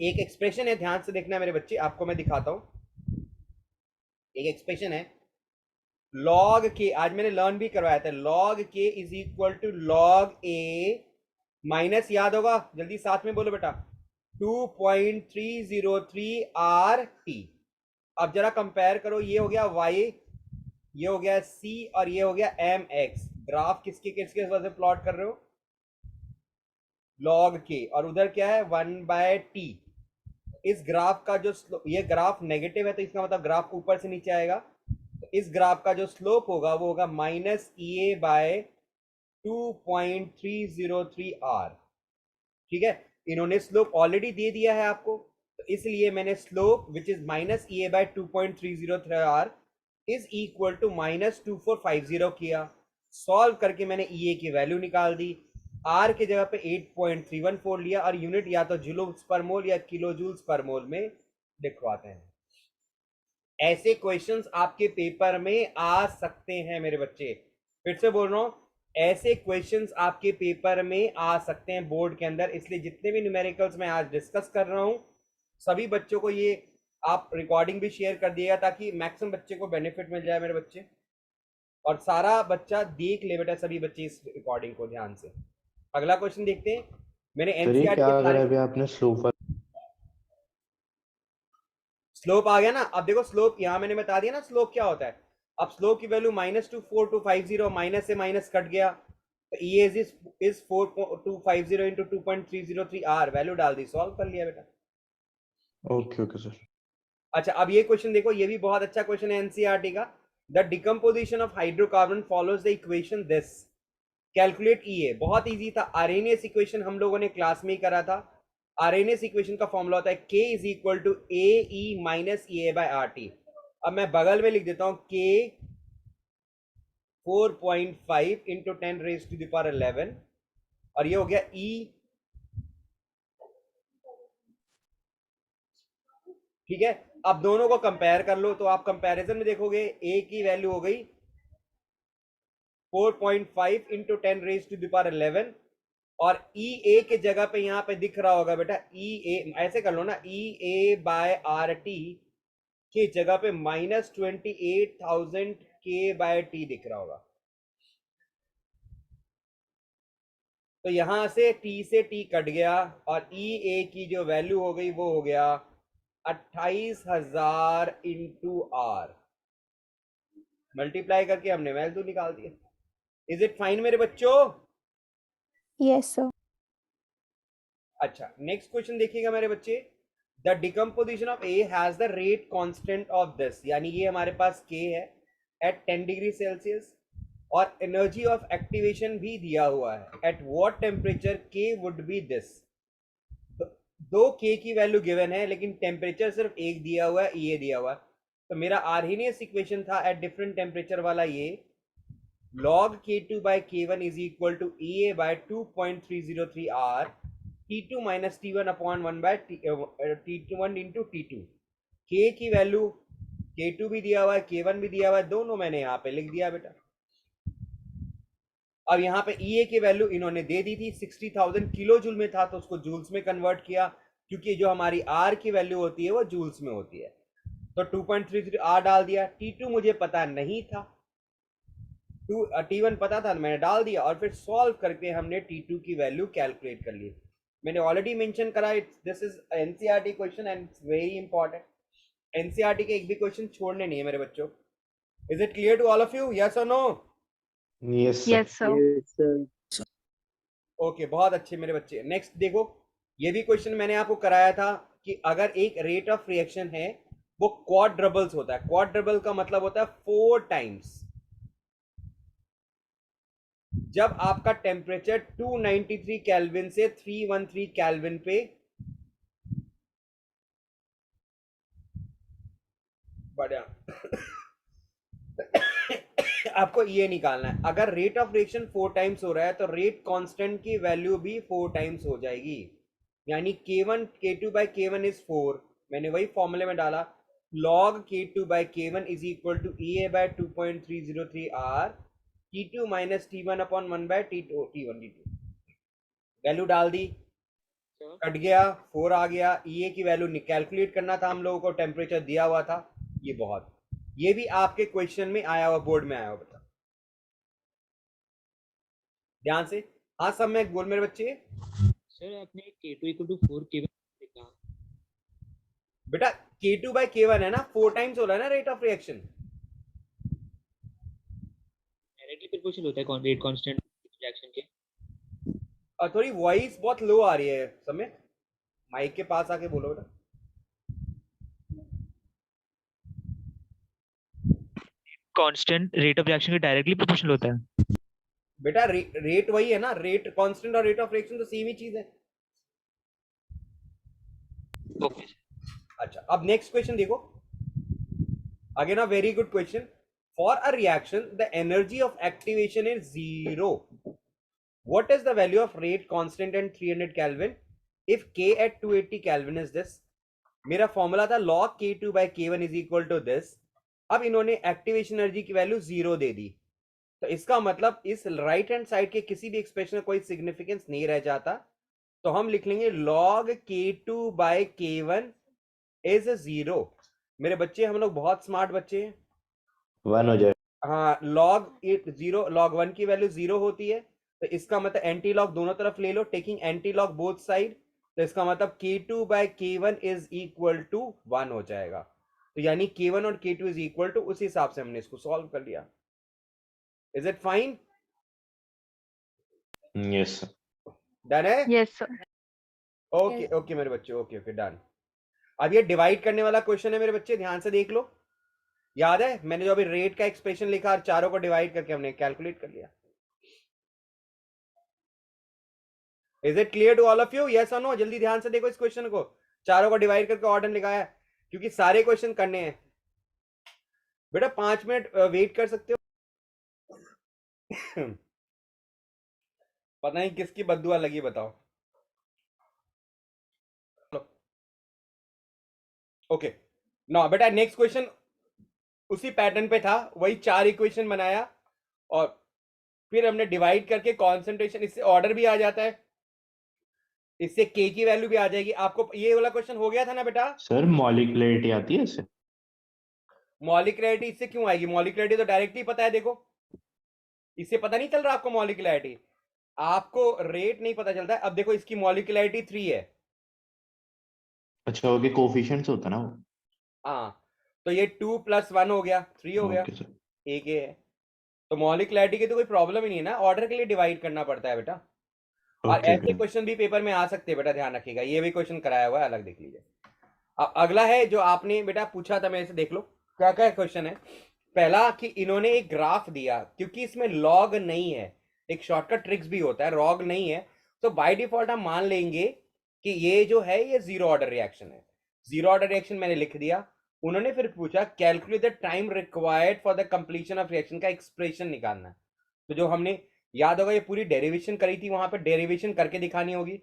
Speaker 1: एक एक्सप्रेशन है, ध्यान से देखना मेरे बच्चे, आपको मैं दिखाता हूं। एक एक्सप्रेशन है log k, आज मैंने लर्न भी करवाया था, log k is equal to log a minus, याद होगा, जल्दी साथ में बोलो बेटा, 2.303 RT। अब जरा कंपेयर करो, ये हो गया y, ये हो गया c और ये हो गया mx। ग्राफ किसके किसके वजह से प्लॉट कर रहे हो? log k, और उधर क्या है 1/t। इस ग्राफ का जो ये ग्राफ नेगेटिव है तो इसका मतलब ग्राफ ऊपर से नीचे आएगा, तो इस ग्राफ का जो स्लोप होगा वो होगा -EA/2.303 R। ठीक है, इन्होंने स्लोप ऑलरेडी दे दिया है आपको, तो इसलिए मैंने slope which is -EA/2.303 R is equal to -2450 किया। सॉल्व करके मैंने EA की वैल्यू निकाल दी, R की जगह पे 8.314 लिया और यूनिट या तो जूल्स पर मोल या किलो जूल्स पर मोल में लिखवाते हैं। ऐसे क्वेश्चंस आपके पेपर में आ सकते हैं मेरे बच्चे, फिर से बोल रहा हूं, ऐसे क्वेश्चंस आपके पेपर में आ सकते हैं बोर्ड के अंदर। इसलिए जितने भी न्यूमेरिकल्स मैं आज डिस्कस कर रहा हूं, सभी बच्चों को ये आप रिकॉर्डिंग भी शेयर कर दिएगा ताकि मैक्सिमम बच्चे को बेनिफिट मिल जाए मेरे बच्चे, और सारा बच्चा देख ले बेटा, सभी बच्चे इस रिकॉर्डिंग को ध्यान से। अगला क्वेश्चन देखते हैं। मैंने
Speaker 3: सर ये
Speaker 1: एनसीईआरटी
Speaker 3: क्या
Speaker 1: के
Speaker 3: अगर
Speaker 1: सारे
Speaker 3: अभी आपने स्लोप
Speaker 1: स्लोप आ गया ना। अब देखो स्लोप यहाँ मैंने बता दिया ना स्लोप क्या होता है। अब स्लोप की वैल्यू -24250, माइनस से माइनस कट गया, तो EA is 4250 into 2.303 R, value डाल दी, सॉल्व कर लिया बेटा।
Speaker 3: Okay okay sir.
Speaker 1: अच्छा, अब ये क्वेश्चन देखो, ये भी बहुत अच्छा क्वेश्चन है एनसीईआरटी का। The decomposition of hydrocarbon follows the equation this, calculate EA। बहुत इजी था, आरएनएस इक्वेशन हम लोगों ने क्लास में ही करा था। आरएनएस इक्वेशन का फॉर्मूला होता है K is equal to AE minus EA/RT। अब मैं बगल में लिख देता हूं K 4.5 into 10 raise to the power 11, और ये हो गया E। ठीक है, अब दोनों को कंपेयर कर लो, तो आप कंपैरिजन में देखोगे A की वैल्यू हो गई 4.5 into 10 raise to the power 11, और EA के जगह पे यहां पे दिख रहा होगा बेटा EA, ऐसे कर लो ना, EA/RT की जगह पे -28,000 K/T दिख रहा होगा। तो यहां से T से T कट गया और EA की जो वैल्यू हो गई वो हो गया 28,000 इंटू R, मल्टीप्लाई करके हमने वैल्यू निकाल दी। इज इट फाइन मेरे बच्चों?
Speaker 7: Yes, sir.
Speaker 1: अच्छा, नेक्स्ट क्वेश्चन देखिएगा मेरे बच्चे। The decomposition of A has the rate constant of this, यानी ये हमारे पास K है एट 10 डिग्री सेल्सियस, और एनर्जी ऑफ एक्टिवेशन भी दिया हुआ है, at what temperature K would be this. दो K की वैल्यू गिवन है लेकिन टेम्परेचर सिर्फ एक दिया हुआ है, EA दिया हुआ है। तो मेरा आर्हेनियस इक्वेशन था एट डिफरेंट टेम्परेचर वाला, ये log K2/K1 is equal to EA/2.303 R T2 minus T1 upon 1/T1 into T2। K की वैल्यू K2 भी दिया हुआ है, K1 भी दिया हुआ है, दोनों मैंने यहाँ पे लिख दिया बेटा। और यहाँ पे EA की वैल्यू इन्होंने दे दी थी, 60,000 किलो जूल में था, तो उसको जूल्स में कन्वर्ट किया, क्योंकि जो हमारी R की वैल्यू होती है वो जूल्स में होती है। तो 2.33 R डाल दिया। T2 मुझे पता नहीं था, T1 पता था, मैंने डाल दिया, और फिर सॉल्व करके हमने T2 की वैल्यू कैलकुलेट कर ली। मैंने ऑलरेडी मेंशन करा, this is NCERT question and it's very important. NCERT के एक भी क्वेश्चन छोड़ने नहीं है मेरे बच्चों। Is it clear to all of you, yes और no?
Speaker 3: Yes
Speaker 7: Yes, sir.
Speaker 1: Okay, बहुत अच्छे मेरे बच्चे। नेक्स्ट देखो, ये भी क्वेश्चन मैंने आपको कराया था कि अगर एक रेट ऑफ रिएक्शन है वो क्वाड्रबल्स होता है। क्वाड्रबल का मतलब होता है 4 टाइम्स। जब आपका टेम्परेचर 293 केल्विन से 313 केल्विन पे बढ़ा आपको ये निकालना है, अगर रेट ऑफ रिएक्शन 4 टाइम्स हो रहा है तो रेट कांस्टेंट की वैल्यू भी 4 टाइम्स हो जाएगी, यानी K1 K2 by K1 is 4। मैंने वही फॉर्मूले में डाला, log K2 by K1 is equal to EA by 2.303 R T2 minus T1 upon 1 by T2 T1 T2। Value डाल दी, कट गया, 4 आ गया। EA की वैल्यू कैलकुलेट करना था हम लोगों को, टेम्परेचर दिया हुआ था। ये बहुत, ये भी आपके क्वेश्चन में आया हुआ, बोर्ड में आया हुआ, बता ध्यान से। हाँ सब में बोल मेरे बच्चे।
Speaker 6: सर आपने K2 equal to 4 K1 लिखा,
Speaker 1: बेटा K2 by K1 है ना, 4 टाइम्स हो रहा है ना rate of reaction.
Speaker 6: Directly proportional होता है रेट कांस्टेंट रिएक्शन के।
Speaker 1: और थोड़ी वॉइस बहुत लो आ रही है समय, माइक के पास आके बोलो बेटा।
Speaker 6: कांस्टेंट रेट ऑफ रिएक्शन के डायरेक्टली प्रोपोर्शनल होता है।
Speaker 1: बेटा रेट वही है ना, रेट कांस्टेंट और रेट ऑफ रिएक्शन तो सेम ही चीज है।
Speaker 6: ओके
Speaker 1: अच्छा, अब नेक्स्ट क्वेश्चन देखो, again a very good question. For a reaction the energy of activation is 0, what is the value of rate constant and 300 Kelvin if K at 280 Kelvin is this? मेरा फॉर्मूला था log K2 by K1 is equal to this। अब इन्होंने एक्टिवेशन एनर्जी की वैल्यू 0 दे दी, तो इसका मतलब इस राइट हैंड साइड के किसी भी एक्सप्रेशन में कोई सिग्निफिकेंस नहीं रह जाता, तो हम लिख लेंगे log K2 by K1 is 0। मेरे बच्चे, हम लोग बहुत स्मार्ट बच्चे हैं।
Speaker 3: 1 हो जाएगा।
Speaker 1: हाँ, log 0, log 1 की वैल्यू 0 होती है, तो इसका मतलब एंटी लॉग दोनों तरफ ले लो, taking anti log both side, तो इसका मतलब K2 by K1 is equal to 1 हो जाएगा। तो यानी K1 और K2 इज इक्वल टू, उस हिसाब से हमने इसको सॉल्व कर लिया। Is it fine?
Speaker 3: Yes sir.
Speaker 1: Done है?
Speaker 7: Yes, sir.
Speaker 1: ओके ओके मेरे बच्चे, ओके ओके डन। अब ये डिवाइड करने वाला क्वेश्चन है मेरे बच्चे, ध्यान से देख लो। याद है मैंने जो अभी रेट का एक्सप्रेशन लिखा और चारों को डिवाइड करके हमने कैलकुलेट कर लिया। Is it clear to all of you? Yes और नो? जल्दी ध्यान से देखो इस क्वेश्चन को, चारों को डिवाइड करके ऑर्डर लिखाया है, क्योंकि सारे क्वेश्चन करने हैं। बेटा 5 मिनट वेट कर सकते हो? पता नहीं किसकी बद्दुआ लगी, बताओ। ओके ना बेटा, नेक्स्ट क्वेश्चन उसी पैटर्न पे था, वही 4 इक्वेशन बनाया और फिर हमने डिवाइड करके कॉन्सेंट्रेशन, इससे ऑर्डर भी आ जाता है, इससे के की वैल्यू भी आ जाएगी। आपको ये वाला क्वेश्चन हो गया था ना बेटा?
Speaker 3: सर मॉलिक्युलरिटी आती है इससे?
Speaker 1: मॉलिक्युलरिटी इससे क्यों आएगी? मॉलिक्युलरिटी तो डायरेक्ट ही पता है, देखो इससे पता नहीं चल रहा आपको मॉलिक्युलरिटी, आपको रेट नहीं पता चलता है। अब देखो इसकी मॉलिक्युलरिटी 3 है।
Speaker 3: अच्छा, ओके, कोफिशिएंट्स होता है ना वो।
Speaker 1: हाँ, तो ये 2 + 1 हो गया, 3 हो गया,
Speaker 3: ओके सर।
Speaker 1: एक ये है। तो मॉलिक्युलरिटी की तो कोई प्रॉब्लम ही नहीं है ना, ऑर्डर के लिए डिवाइड करना पड़ता है बेटा। और
Speaker 3: ओके
Speaker 1: ऐसे क्वेश्चन भी पेपर में आ सकते हैं बेटा, ध्यान रखिएगा। ये भी क्वेश्चन कराया हुआ है, अलग देख लीजिए। अब अगला है जो आपने बेटा पूछा था मेरे से, देख लो क्या क्या क्वेश्चन है। पहला कि इन्होंने एक ग्राफ दिया, क्योंकि इसमें लॉग नहीं है, एक शॉर्टकट ट्रिक्स भी होता है, लॉग नहीं है, तो बाय डिफॉल्ट हम मान लेंगे कि ये जो है ये जीरो ऑर्डर रिएक्शन है। जीरो ऑर्डर रिएक्शन मैंने लिख दिया। उन्होंने फिर पूछा calculate the time required for the completion of reaction का एक्सप्रेशन निकालना है। तो जो हमने, याद होगा ये पूरी डेरिवेशन करी थी, वहां पे डेरिवेशन करके दिखानी होगी।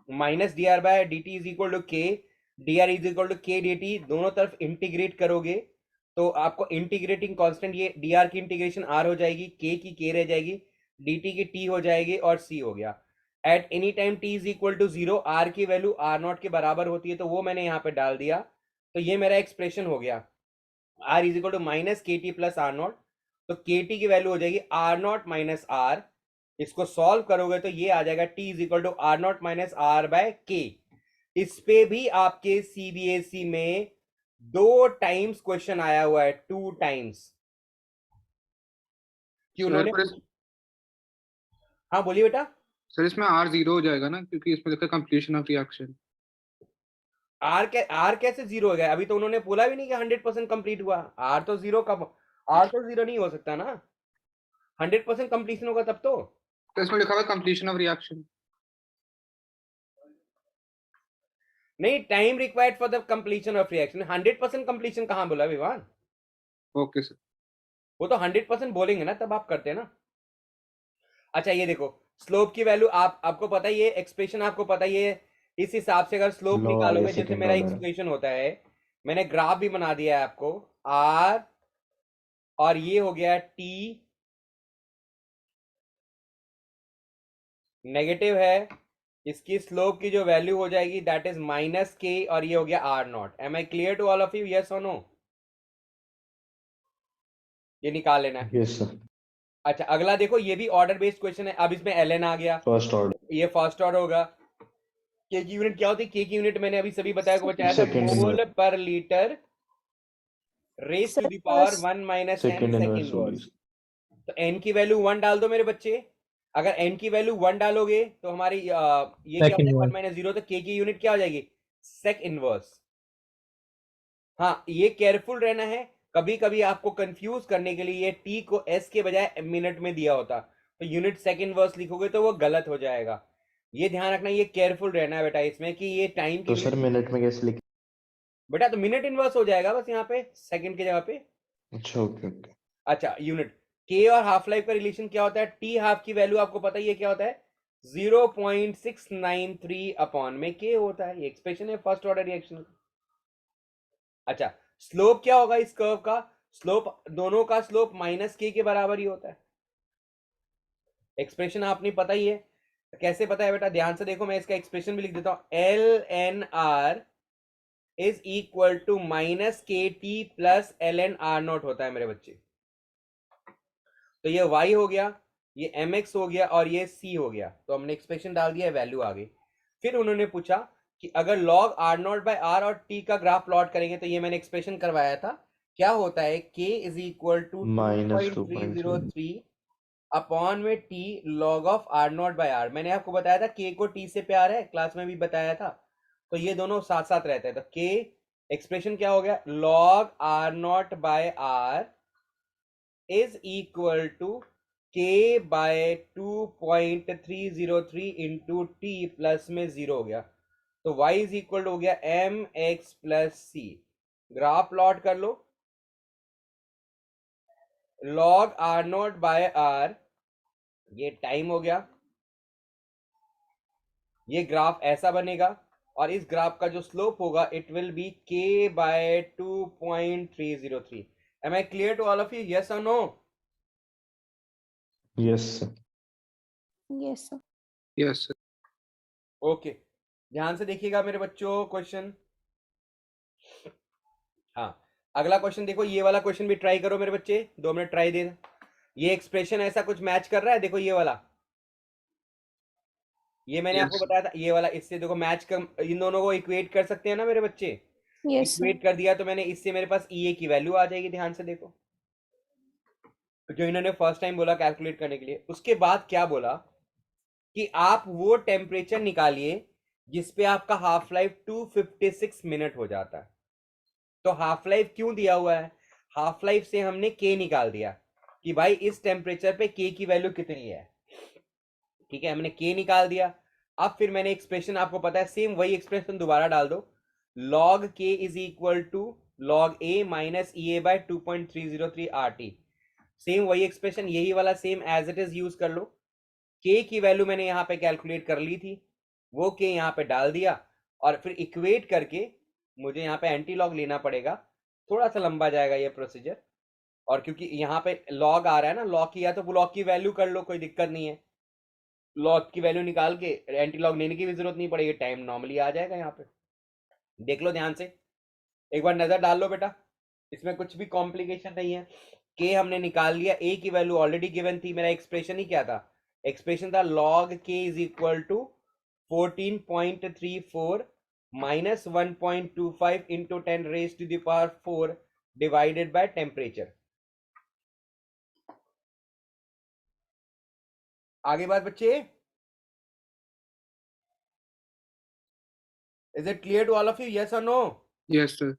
Speaker 1: Minus d r by d t is equal to k, d r is equal to k d t, दोनों तरफ इंटीग्रेट करोगे तो आपको इंटीग्रेटिंग कांस्टेंट, ये डी आर की इंटीग्रेशन आर हो जाएगी, के की के रह जाएगी, डी टी की टी हो जाएगी और सी हो गया। At any time T is equal to 0, R की वैल्यू आर नॉट के बराबर होती है, तो वो मैंने यहाँ पे डाल दिया। तो ये मेरा एक्सप्रेशन हो गया, R is equal to minus के टी प्लस आर नॉट। तो के टी की वैल्यू हो जाएगी आर नॉट माइनस आर। इसको सॉल्व करोगे तो ये आ जाएगा T is equal to R naught minus R by K. इस पे भी आपके सीबीएसई में 2 टाइम्स क्वेश्चन आया हुआ है, 2 टाइम्स कि उन्होंने। हाँ बोलिए बेटा।
Speaker 4: सर इसमें R 0 हो जाएगा ना, क्योंकि इसमें लिखा कंप्लीशन ऑफ रिएक्शन।
Speaker 1: आर कैसे 0 हो गया? अभी तो उन्होंने बोला भी नहीं कि 100% कंप्लीट हुआ। आर तो 0 कब, आर तो 0 नहीं हो सकता ना, 100% कंप्लीशन होगा तब तो।
Speaker 4: तो इसमें लिखा हुआ कंप्लीशन ऑफ रिएक्शन।
Speaker 1: नहीं, time required for the completion of reaction, 100% completion कहां बोला विवान?
Speaker 4: Okay sir.
Speaker 1: वो तो 100% बोलेंगे ना, तब आप करते हैं ना। अच्छा ये देखो, स्लोप की वैल्यू आपको पता ही है, एक्सप्रेशन आपको पता ही है। इस हिसाब से अगर स्लोप
Speaker 3: लॉ आ गया
Speaker 1: निकालोगे, जैसे
Speaker 3: सेकंड
Speaker 1: मेरा
Speaker 3: ऑर्डर।
Speaker 1: इक्वेशन होता है, मैंने ग्राफ भी बना दिया है आपको, आर और ये हो गया टी नेगेटिव है, इसकी स्लोप की जो वैल्यू हो जाएगी दैट इज माइनस के, और ये हो गया R naught. Am I clear to all of you, yes और नो? ये निकाल लेना है।
Speaker 3: Yes sir.
Speaker 1: अच्छा अगला देखो, ये भी ऑर्डर बेस्ड क्वेश्चन है। अब इसमें एल एन आ गया,
Speaker 3: फर्स्ट ऑर्डर।
Speaker 1: ये फर्स्ट ऑर्डर होगा। के की यूनिट क्या होती है? के की यूनिट मैंने अभी सभी बताया को बताया था,
Speaker 3: second
Speaker 1: mole per litre raise to
Speaker 7: Sir,
Speaker 1: the power 1 minus N
Speaker 3: second
Speaker 1: sec
Speaker 3: inverse होगी।
Speaker 1: इनवर्स। तो n की वैल्यू 1 डाल दो मेरे बच्चे। अगर n की वैल्यू 1 डालोगे तो हमारी ये क्या
Speaker 5: Second
Speaker 1: होता है, 1
Speaker 5: one.
Speaker 1: माइनस 0, तो k की यूनिट क्या हो जाएगी? Sec inverse. हाँ ये केयरफुल रहना है, कभी कभी आपको कंफ्यूज करने के लिए ये t को s के बजाय मिनट में दिया होता, तो यूनिट सेक इनवर्स लिखोगे तो वो गलत हो जाएगा। ये ध्यान रखना, ये केयरफुल रहना है बेटा इसमें कि ये टाइम की
Speaker 3: तो सर
Speaker 1: यूनिट,
Speaker 3: मिनट में कैसे लिखे?
Speaker 1: बेटा तो मिनट इनवर्स हो जाएगा बस यहाँ पे, सेकंड की जगह पे।
Speaker 3: अच्छा ओके ओके।
Speaker 1: अच्छा यूनिट, के और हाफ लाइफ का रिलेशन क्या होता है? टी हाफ की वैल्यू आपको पता ही है क्या होता है, 0.693 अपॉन में के होता है। ये एक्सप्रेशन है फर्स्ट ऑर्डर रिएक्शन। अच्छा स्लोप क्या होगा इस कर्व का? स्लोप, दोनों का स्लोप माइनस के बराबर ही होता है। एक्सप्रेशन आपने पता ही है, कैसे पता है बेटा? ध्यान से देखो, मैं इसका एक्सप्रेशन भी लिख देता हूं, l n r is equal to minus के T plus l n r not होता है मेरे बच्चे। तो ये y हो गया, ये mx हो गया, और ये c हो गया। तो हमने एक्सप्रेशन डाल दिया, वैल्यू आ गई। फिर उन्होंने पूछा कि अगर log r naught by r और t का ग्राफ प्लॉट करेंगे, तो ये मैंने एक्सप्रेशन करवाया था, क्या होता है, k is equal to
Speaker 3: minus 2.3।
Speaker 1: 2.303 upon में t log of r naught by r। मैंने आपको बताया था k को t से प्यार है, क्लास में भी बताया था, तो ये दोनों साथ साथ रहते हैं। तो k एक्सप्रेशन क्या हो गया, log r naught by r is equal to k by 2.303 into t plus में 0 हो गया, तो y इज इक्वल हो गया m x plus c. Graph plot कर लो, log r naught by r, ये टाइम हो गया, ये ग्राफ ऐसा बनेगा, और इस ग्राफ का जो स्लोप होगा it will be k by 2.303। Am I clear to all of you, yes और no?
Speaker 3: Yes sir.
Speaker 7: yes, sir.
Speaker 4: Yes sir.
Speaker 1: Okay ध्यान से देखिएगा मेरे बच्चों क्वेश्चन। हाँ अगला क्वेश्चन देखो, ये वाला क्वेश्चन भी ट्राई करो मेरे बच्चे, 2 मिनट ट्राई दे। ये एक्सप्रेशन ऐसा कुछ मैच कर रहा है, देखो ये वाला, ये मैंने आपको
Speaker 4: यस
Speaker 1: बताया था, ये वाला इससे देखो मैच कर, इन दोनों को इक्वेट कर सकते हैं ना मेरे बच्चे?
Speaker 7: Yes, sir.
Speaker 1: इक्वेट कर दिया तो मैंने, इससे मेरे पास ई ए की वैल्यू आ जाएगी। ध्यान से देखो, जो इन्होंने फर्स्ट टाइम बोला कैलकुलेट करने के लिए, उसके बाद क्या बोला कि आप वो टेम्परेचर निकालिए जिसपे आपका हाफ लाइफ 256 मिनट हो जाता है। तो हाफ लाइफ क्यों दिया हुआ है? हाफ लाइफ से हमने के निकाल दिया कि भाई इस टेम्परेचर पे के की वैल्यू कितनी है। ठीक है, हमने के निकाल दिया। अब फिर मैंने एक्सप्रेशन, आपको पता है सेम वही एक्सप्रेशन दोबारा डाल दो, log k is equal to log a minus E a by 2.303 RT। Same वही एक्सप्रेशन, यही वाला same as it is use कर लो। k की वैल्यू मैंने यहाँ पे कैलकुलेट कर ली थी, वो k यहाँ पे डाल दिया, और फिर इक्वेट करके मुझे यहाँ पे एंटी लॉग लेना पड़ेगा, थोड़ा सा लंबा जाएगा ये प्रोसीजर। और क्योंकि यहाँ पे लॉग आ रहा है ना, लॉग किया तो लॉग की वैल्यू कर लो, कोई दिक्कत नहीं है। लॉग की वैल्यू निकाल के एंटी लॉग लेने की भी जरूरत नहीं पड़ेगी, टाइम नॉर्मली आ जाएगा यहाँ पे। देख लो ध्यान से, एक बार नजर डाल लो बेटा, इसमें कुछ भी कॉम्प्लिकेशन नहीं है। के हमने निकाल लिया, ए की वैल्यू ऑलरेडी गिवन थी, मेरा एक्सप्रेशन ही क्या था, एक्सप्रेशन था log k is equal to 14.34 minus 1.25 into 10 raise to the power 4 divided by temperature. आगे बात बच्चे, is it clear to all of you, yes और नो?
Speaker 4: Yes sir.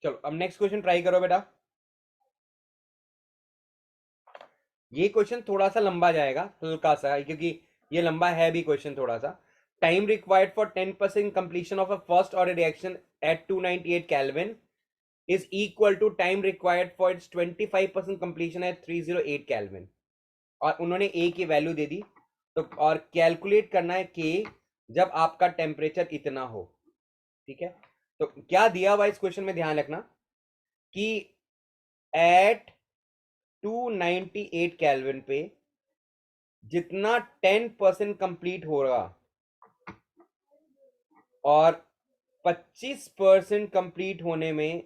Speaker 1: चलो अब नेक्स्ट क्वेश्चन ट्राई करो बेटा। ये क्वेश्चन थोड़ा सा लंबा जाएगा, हल्का सा, क्योंकि ये लंबा है भी क्वेश्चन थोड़ा सा। Time required for 10% completion of a first order reaction at 298 kelvin is equal to time required for its 25% completion at 308 kelvin. और उन्होंने a की वैल्यू दे दी, तो और कैलकुलेट करना है k जब आपका टेम्परेचर इतना हो। ठीक है, तो क्या दिया हुआ इस क्वेश्चन में ध्यान रखना कि एट 298 केल्विन पे जितना 10% कंप्लीट होगा और 25% कंप्लीट होने में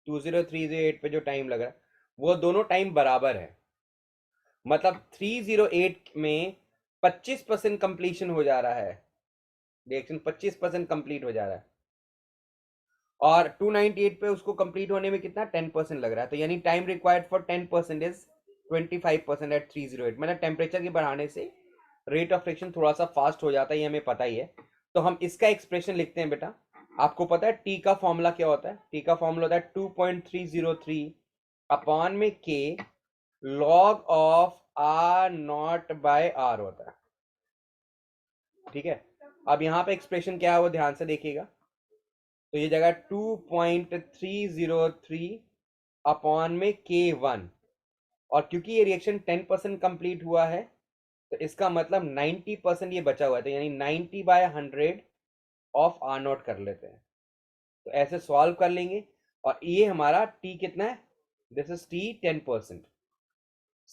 Speaker 1: 20308 पे जो टाइम लग रहा है वो दोनों टाइम बराबर है। मतलब 308 में 25% कंप्लीशन हो जा रहा है, रिएक्शन 25% कंप्लीट हो जा रहा है, और 298 पे उसको कंप्लीट होने में कितना 10% लग रहा है। तो यानी time required for 10% is 25% at 308। मतलब टेम्परेचर के बढ़ाने से रेट ऑफ रिएक्शन थोड़ा सा फास्ट हो जाता है, ये हमें पता ही है। तो हम इसका एक्सप्रेशन लिखते हैं बेटा। आपको पता है टी का फॉर्मूला क्या होता है? टी का फॉर्मूला होता है 2.303 अपॉन में के log of are naught by r होता है। ठीक है, अब यहां पे एक्सप्रेशन क्या है वो ध्यान से देखिएगा। तो ये जगह 2.303 अपॉन में k1, और क्योंकि ये रिएक्शन 10% कंप्लीट हुआ है तो इसका मतलब 90% ये बचा हुआ है, तो यानी 90/100 ऑफ आर नॉट कर लेते हैं। तो ऐसे सॉल्व कर लेंगे, और ये हमारा t कितना है? This is t 10%।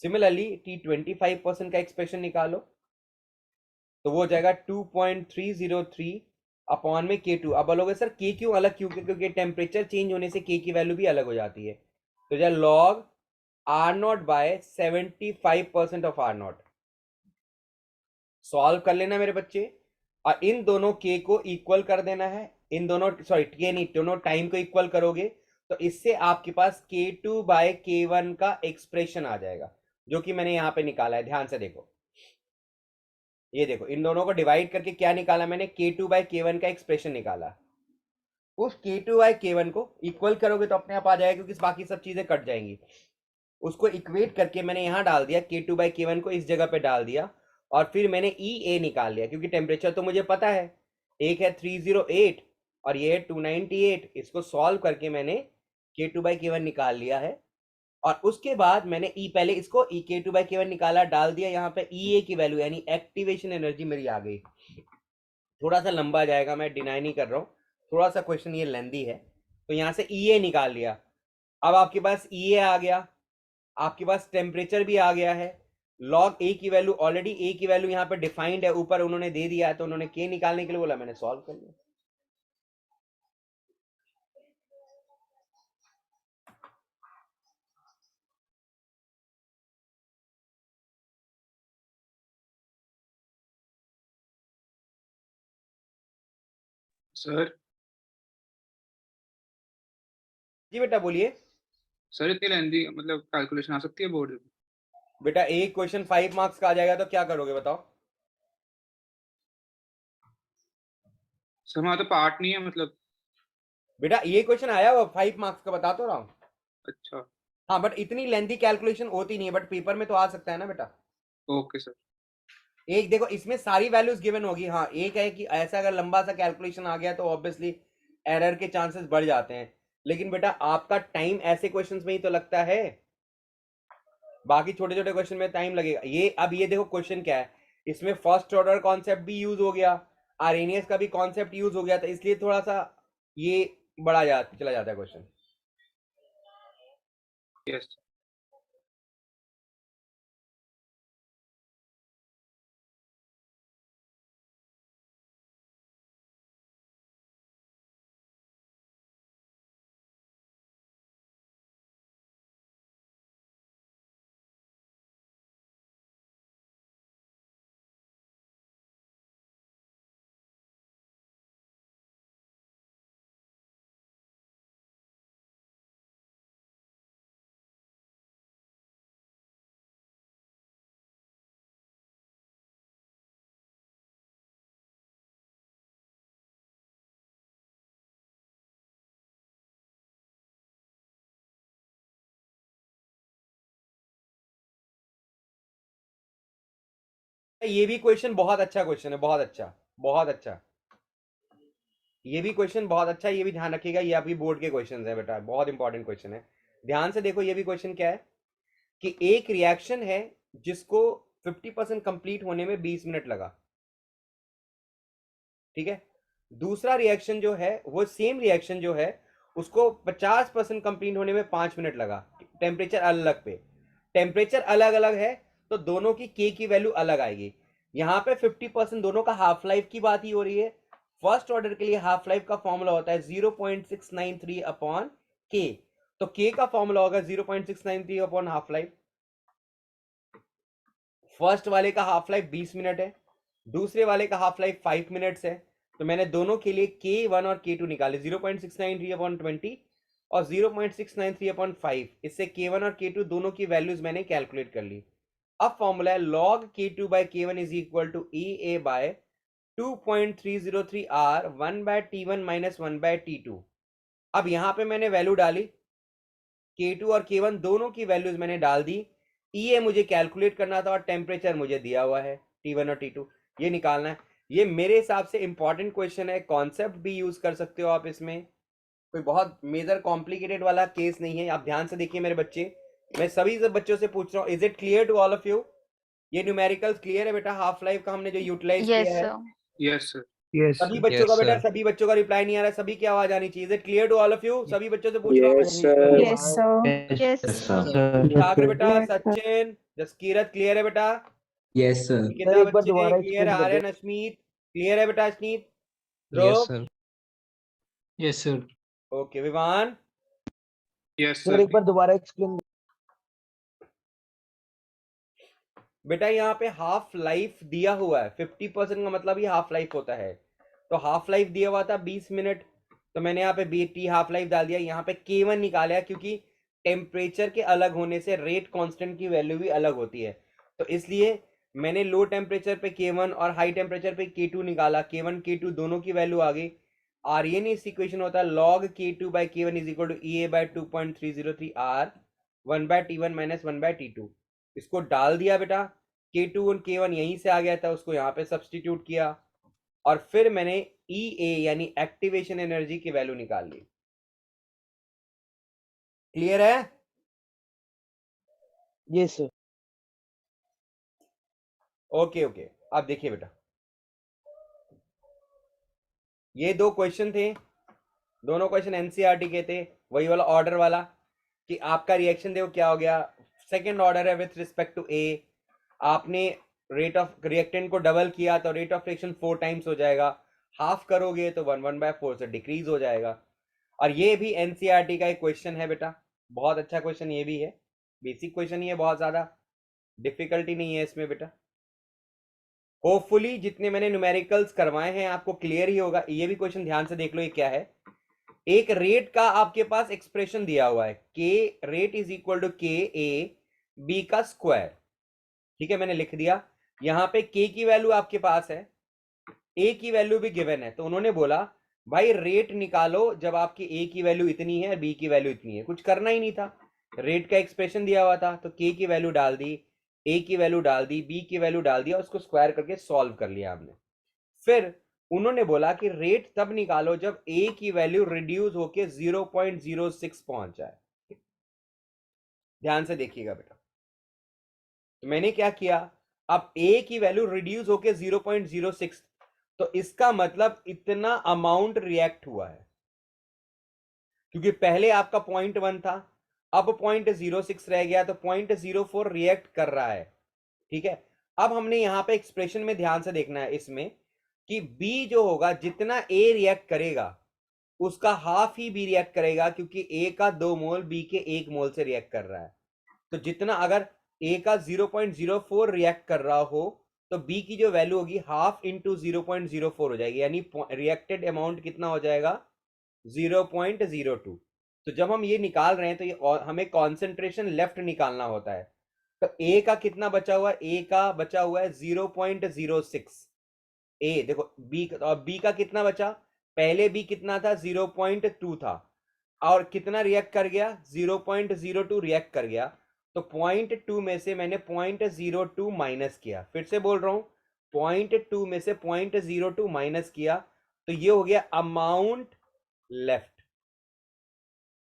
Speaker 1: Similarly t 25% का एक्सप्रेशन निकालो, तो वो हो जाएगा 2.303 अपॉन में k2। अब बोलोगे सर k क्यों अलग, क्यों? क्योंकि टेम्परेचर चेंज होने से k की वैल्यू भी अलग हो जाती है। तो जो log r naught by 75% of are naught. Solve कर लेना मेरे बच्चे, और इन दोनों k को इक्वल कर देना है। इन दोनों, सॉरी k नहीं, दोनों टाइम को इक्वल करोगे तो इससे आपके पास k2/k1 का एक्सप्रेशन आ जाएगा, जो कि मैंने यहां पे निकाला है। ध्यान से देखो, ये देखो, इन दोनों को डिवाइड करके क्या निकाला मैंने? k2/k1 का एक्सप्रेशन निकाला। उस k2/k1 को इक्वल करोगे तो अपने आप आ जाएगा, क्योंकि बाकी सब चीजें कट जाएंगी। उसको इक्वेट करके मैंने यहां डाल दिया, k2/k1 को इस जगह पे डाल दिया, और फिर मैंने EA निकाल लिया, क्योंकि टेम्परेचर तो मुझे पता है, एक है 308 और ये है 298। इसको सॉल्व करके मैंने k2/k1 निकाल लिया है। और उसके बाद मैंने पहले इसको k2/k1 निकाला, डाल दिया यहाँ पे EA की वैल्यू, यानी एक्टिवेशन एनर्जी मेरी आ गई। थोड़ा सा लंबा जाएगा, मैं डिनाई नहीं कर रहा हूँ, थोड़ा सा क्वेश्चन ये लेंदी है। तो यहाँ से EA निकाल लिया। अब आपके पास EA आ गया, आपके पास टेम्परेचर भी आ गया है। लॉग ए की वैल्यू, ऑलरेडी ए की वैल्यू यहाँ पे डिफाइंड है, ऊपर उन्होंने दे दिया है, तो उन्होंने के निकालने के लिए बोला, मैंने सॉल्व कर लिया।
Speaker 4: सर
Speaker 1: जी बेटा बोलिए।
Speaker 4: सर इतनी लेंदी मतलब कैलकुलेशन आ सकती है बोर्ड में?
Speaker 1: बेटा एक क्वेश्चन 5 मार्क्स का आ जाएगा तो क्या करोगे बताओ?
Speaker 4: सर हमारा तो पार्ट नहीं है मतलब।
Speaker 1: बेटा ये क्वेश्चन आया हुआ 5 मार्क्स का, बता तो रहा हूँ।
Speaker 4: अच्छा।
Speaker 1: हाँ, बट इतनी लेंथी कैलकुलेशन होती नहीं है, बट पेपर में तो आ सकता है ना बेटा।
Speaker 4: Okay sir.
Speaker 1: एक देखो, इसमें सारी वैल्यूज गिवन होगी। हाँ, एक है कि ऐसा अगर लंबा सा कैलकुलेशन आ गया तो ऑब्वियसली एरर के चांसेस बढ़ जाते हैं। लेकिन बेटा आपका टाइम ऐसे क्वेश्चंस में ही तो लगता है, बाकी छोटे छोटे क्वेश्चन में टाइम लगेगा। ये अब ये देखो क्वेश्चन क्या है, इसमें फर्स्ट ऑर्डर कॉन्सेप्ट भी यूज हो गया, आरएनएस का भी कॉन्सेप्ट यूज हो गया, तो इसलिए थोड़ा सा ये चला जाता है क्वेश्चन।
Speaker 4: यस।
Speaker 1: ये भी क्वेश्चन बहुत अच्छा क्वेश्चन है, बहुत अच्छा, बहुत अच्छा। ये भी क्वेश्चन बहुत अच्छा है, ये भी ध्यान रखिएगा, ये आपकी बोर्ड के क्वेश्चन है बेटा, बहुत इंपॉर्टेंट क्वेश्चन है। ध्यान से देखो, ये भी क्वेश्चन क्या है कि एक रिएक्शन है जिसको 50% कंप्लीट होने में 20 मिनट लगा, ठीक है। दूसरा रिएक्शन जो है वो सेम रिएक्शन जो है उसको 50% कंप्लीट होने में 5 मिनट लगा। टेम्परेचर अलग पे, टेम्परेचर अलग अलग है तो दोनों की के की वैल्यू अलग आएगी। यहाँ पे 50% दोनों का हाफ लाइफ की बात ही हो रही है। फर्स्ट ऑर्डर के लिए हाफ लाइफ का फॉर्मूला होता है 0.693 अपॉन के, तो के का फॉर्मूला होगा 0.693 अपॉन हाफ लाइफ। फर्स्ट वाले का हाफ लाइफ 20 मिनट है, दूसरे वाले का हाफ लाइफ 5 मिनट्स है, तो मैंने दोनों के लिए K1 और K2 निकाले 0.693 अपॉन 20 और 0.693 अपॉन 5। इससे K1 और K2 दोनों की वैल्यूज मैंने कैलकुलेट कर ली। अब फॉर्मूला है log K2 by K1 is equal to EA by 2.303 R 1 by T1 minus 1 by T2। अब यहां पे मैंने वैल्यू डाली, K2 और K1 दोनों की वैल्यूज मैंने डाल दी। EA मुझे कैलकुलेट करना था और टेम्परेचर मुझे दिया हुआ है T1 और T2, ये निकालना है। ये मेरे हिसाब से इंपॉर्टेंट क्वेश्चन है, कॉन्सेप्ट भी यूज कर सकते हो आप इसमें, कोई बहुत मेजर कॉम्प्लिकेटेड वाला केस नहीं है। आप ध्यान से देखिए मेरे बच्चे, मैं सभी बच्चों से पूछ रहा हूँ, is it clear to all of you? ये न्यूमेरिकल्स क्लियर है बेटा? हाफ लाइफ का हमने जो यूटिलाइज
Speaker 7: Yes,
Speaker 1: किया है,
Speaker 7: sir.
Speaker 4: Yes, sir.
Speaker 5: Yes,
Speaker 1: सभी
Speaker 5: sir.
Speaker 1: बच्चों का
Speaker 2: Yes,
Speaker 1: बेटा,
Speaker 2: sir.
Speaker 1: सभी बच्चों का रिप्लाई नहीं आ रहा है, सभी की आवाज आनी चाहिए। Is it clear to all of you? सभी बच्चों से पूछ रहा हूँ।
Speaker 3: Yes, sir.
Speaker 7: Yes, sir.
Speaker 8: Yes, sir.
Speaker 1: सागर बेटा,
Speaker 7: Yes, sir.
Speaker 1: Sachin, Jaskirat clear है बेटा?
Speaker 8: Yes, sir.
Speaker 1: कितना
Speaker 5: एक बार
Speaker 1: बच्चे
Speaker 5: दोबारा
Speaker 1: क्लियर है?
Speaker 5: explain कर
Speaker 1: आर्यन, अश्मीत क्लियर है बेटा? Ashmeet,
Speaker 2: Yes,
Speaker 1: Dhruv,
Speaker 2: sir. Yes, sir.
Speaker 1: Okay, Vivaan,
Speaker 4: Yes,
Speaker 5: sir
Speaker 4: sir.
Speaker 5: एक बार दोबारा एक्सप्लेन।
Speaker 1: बेटा यहाँ पे हाफ लाइफ दिया हुआ है, 50% का मतलब ही हाफ लाइफ होता है, तो हाफ लाइफ दिया हुआ था 20 मिनट, तो मैंने यहाँ पे BT हाफ लाइफ डाल दिया। यहाँ पे K1 निकाला क्योंकि टेम्परेचर के अलग होने से रेट कांस्टेंट की वैल्यू भी अलग होती है, तो इसलिए मैंने लो टेम्परेचर पे K1 और हाई टेम्परेचर पे K2 निकाला। K1 K2 दोनों की वैल्यू आ गई। आर्यन इस इक्वेशन होता है log K2 by K1 is equal to EA by 2.303 R 1 by T1 minus 1 by T2। इसको डाल दिया बेटा, K2 और K1 यहीं से आ गया था, उसको यहाँ पे सब्सटीट्यूट किया और फिर मैंने EA यानी एक्टिवेशन एनर्जी की वैल्यू निकाल ली। क्लियर है?
Speaker 5: Yes sir.
Speaker 1: ओके ओके, अब देखिए बेटा, ये दो क्वेश्चन थे, दोनों क्वेश्चन एनसीईआरटी के थे, वही वाला ऑर्डर वाला कि आपका रिएक्शन देखो क्या हो गया। सेकंड ऑर्डर है विथ रिस्पेक्ट टू ए, आपने रेट ऑफ रिएक्टेंट को डबल किया तो रेट ऑफ रिएक्शन 4 टाइम्स हो जाएगा, हाफ करोगे तो 1/4 से डिक्रीज हो जाएगा। और ये भी एनसीईआरटी का एक क्वेश्चन है बेटा, बहुत अच्छा क्वेश्चन ये भी है, बेसिक क्वेश्चन ही है, बहुत ज्यादा डिफिकल्टी नहीं है इसमें बेटा। होपफुली जितने मैंने न्यूमेरिकल्स करवाए हैं आपको क्लियर ही होगा। ये भी क्वेश्चन ध्यान से देख लो, ये क्या है, एक रेट का आपके पास एक्सप्रेशन दिया हुआ है, के रेट इज इक्वल टू के ए बी का स्क्वायर, ठीक है, मैंने लिख दिया। यहां पे के की वैल्यू आपके पास है, ए की वैल्यू भी गिवन है, तो उन्होंने बोला भाई रेट निकालो जब आपकी ए की वैल्यू इतनी है और बी की वैल्यू इतनी है। कुछ करना ही नहीं था, रेट का एक्सप्रेशन दिया हुआ था तो के की वैल्यू डाल दी, ए की वैल्यू डाल दी, बी की वैल्यू डाल दिया, उसको स्क्वायर करके सॉल्व कर लिया हमने। फिर उन्होंने बोला कि रेट तब निकालो जब ए की वैल्यू रिड्यूस होके 0.06 पहुंच जाए। ध्यान से देखिएगा बेटा, तो मैंने क्या किया, अब ए की वैल्यू रिड्यूस होके 0.06, तो इसका मतलब इतना अमाउंट रिएक्ट हुआ है, क्योंकि पहले आपका 0.1 था, अब 0.06 रह गया, तो 0.04 रिएक्ट कर रहा है, ठीक है। अब हमने यहां पे एक्सप्रेशन में ध्यान से देखना है इसमें कि बी जो होगा, जितना ए रिएक्ट करेगा उसका हाफ ही बी रिएक्ट करेगा, क्योंकि ए का 2 मोल बी के 1 मोल से रिएक्ट कर रहा है। तो जितना अगर ए का 0.04 रिएक्ट कर रहा हो तो बी की जो वैल्यू होगी हाफ इंटू 0.04 हो जाएगी, यानी रिएक्टेड अमाउंट कितना हो जाएगा 0.02। तो जब हम ये निकाल रहे हैं तो ये हमें कॉन्सेंट्रेशन लेफ्ट निकालना होता है, तो ए का कितना बचा हुआ है, ए का बचा हुआ है 0.06। ए देखो बी, और बी का कितना बचा, पहले बी कितना था 0.2 था, और कितना रिएक्ट कर गया 0.02 रिएक्ट कर गया, तो 0.2 में से मैंने 0.02 माइनस किया। फिर से बोल रहा हूं, 0.2 में से 0.02 माइनस किया तो ये हो गया अमाउंट लेफ्ट।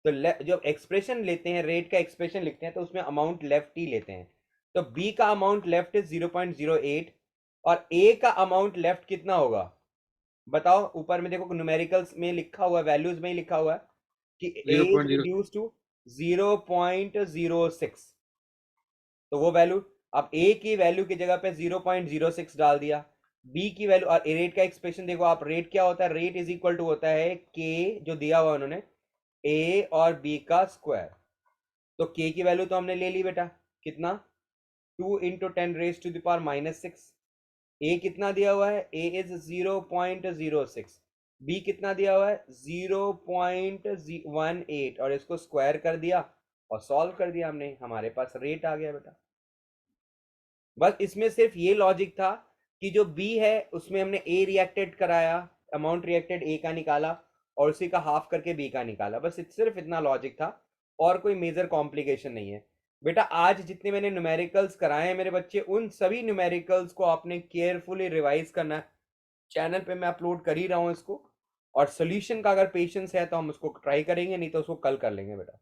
Speaker 1: तो जब एक्सप्रेशन लेते हैं, रेट का एक्सप्रेशन लिखते हैं तो उसमें अमाउंट लेफ्ट ही लेते हैं। तो बी का अमाउंट लेफ्ट इज 0.08 और ए का अमाउंट लेफ्ट कितना होगा बताओ। ऊपर में देखो न्यूमेरिकल्स में लिखा हुआ है, वैल्यूज में ही लिखा हुआ है कि ए इज
Speaker 4: 0.0
Speaker 1: रिड्यूस टू 0.06। तो वो वैल्यू, अब ए की वैल्यू की जगह पे 0.06 डाल दिया, बी की वैल्यू, और रेट का एक्सप्रेशन देखो आप, रेट क्या होता है, रेट इज इक्वल टू होता है के जो दिया हुआ उन्होंने ए और बी का स्क्वायर। तो के की वैल्यू तो हमने ले ली बेटा, कितना 2 × 10⁻⁻6। ए कितना दिया हुआ है, ए इज 0.06, बी कितना दिया हुआ है 0.18 और इसको स्क्वायर कर दिया और सॉल्व कर दिया हमने, हमारे पास रेट आ गया बेटा। बस इसमें सिर्फ ये लॉजिक था कि जो बी है उसमें हमने ए रिएक्टेड कराया, अमाउंट रिएक्टेड ए का निकाला और उसी का हाफ करके बी का निकाला, बस सिर्फ इतना लॉजिक था और कोई मेजर कॉम्प्लिकेशन नहीं है बेटा। आज जितने मैंने न्यूमेरिकल्स कराए हैं मेरे बच्चे, उन सभी न्यूमेरिकल्स को आपने केयरफुली रिवाइज करना है। चैनल पे मैं अपलोड कर ही रहा हूँ इसको, और सोल्यूशन का अगर पेशेंस है तो हम उसको ट्राई करेंगे, नहीं तो उसको कल कर लेंगे बेटा।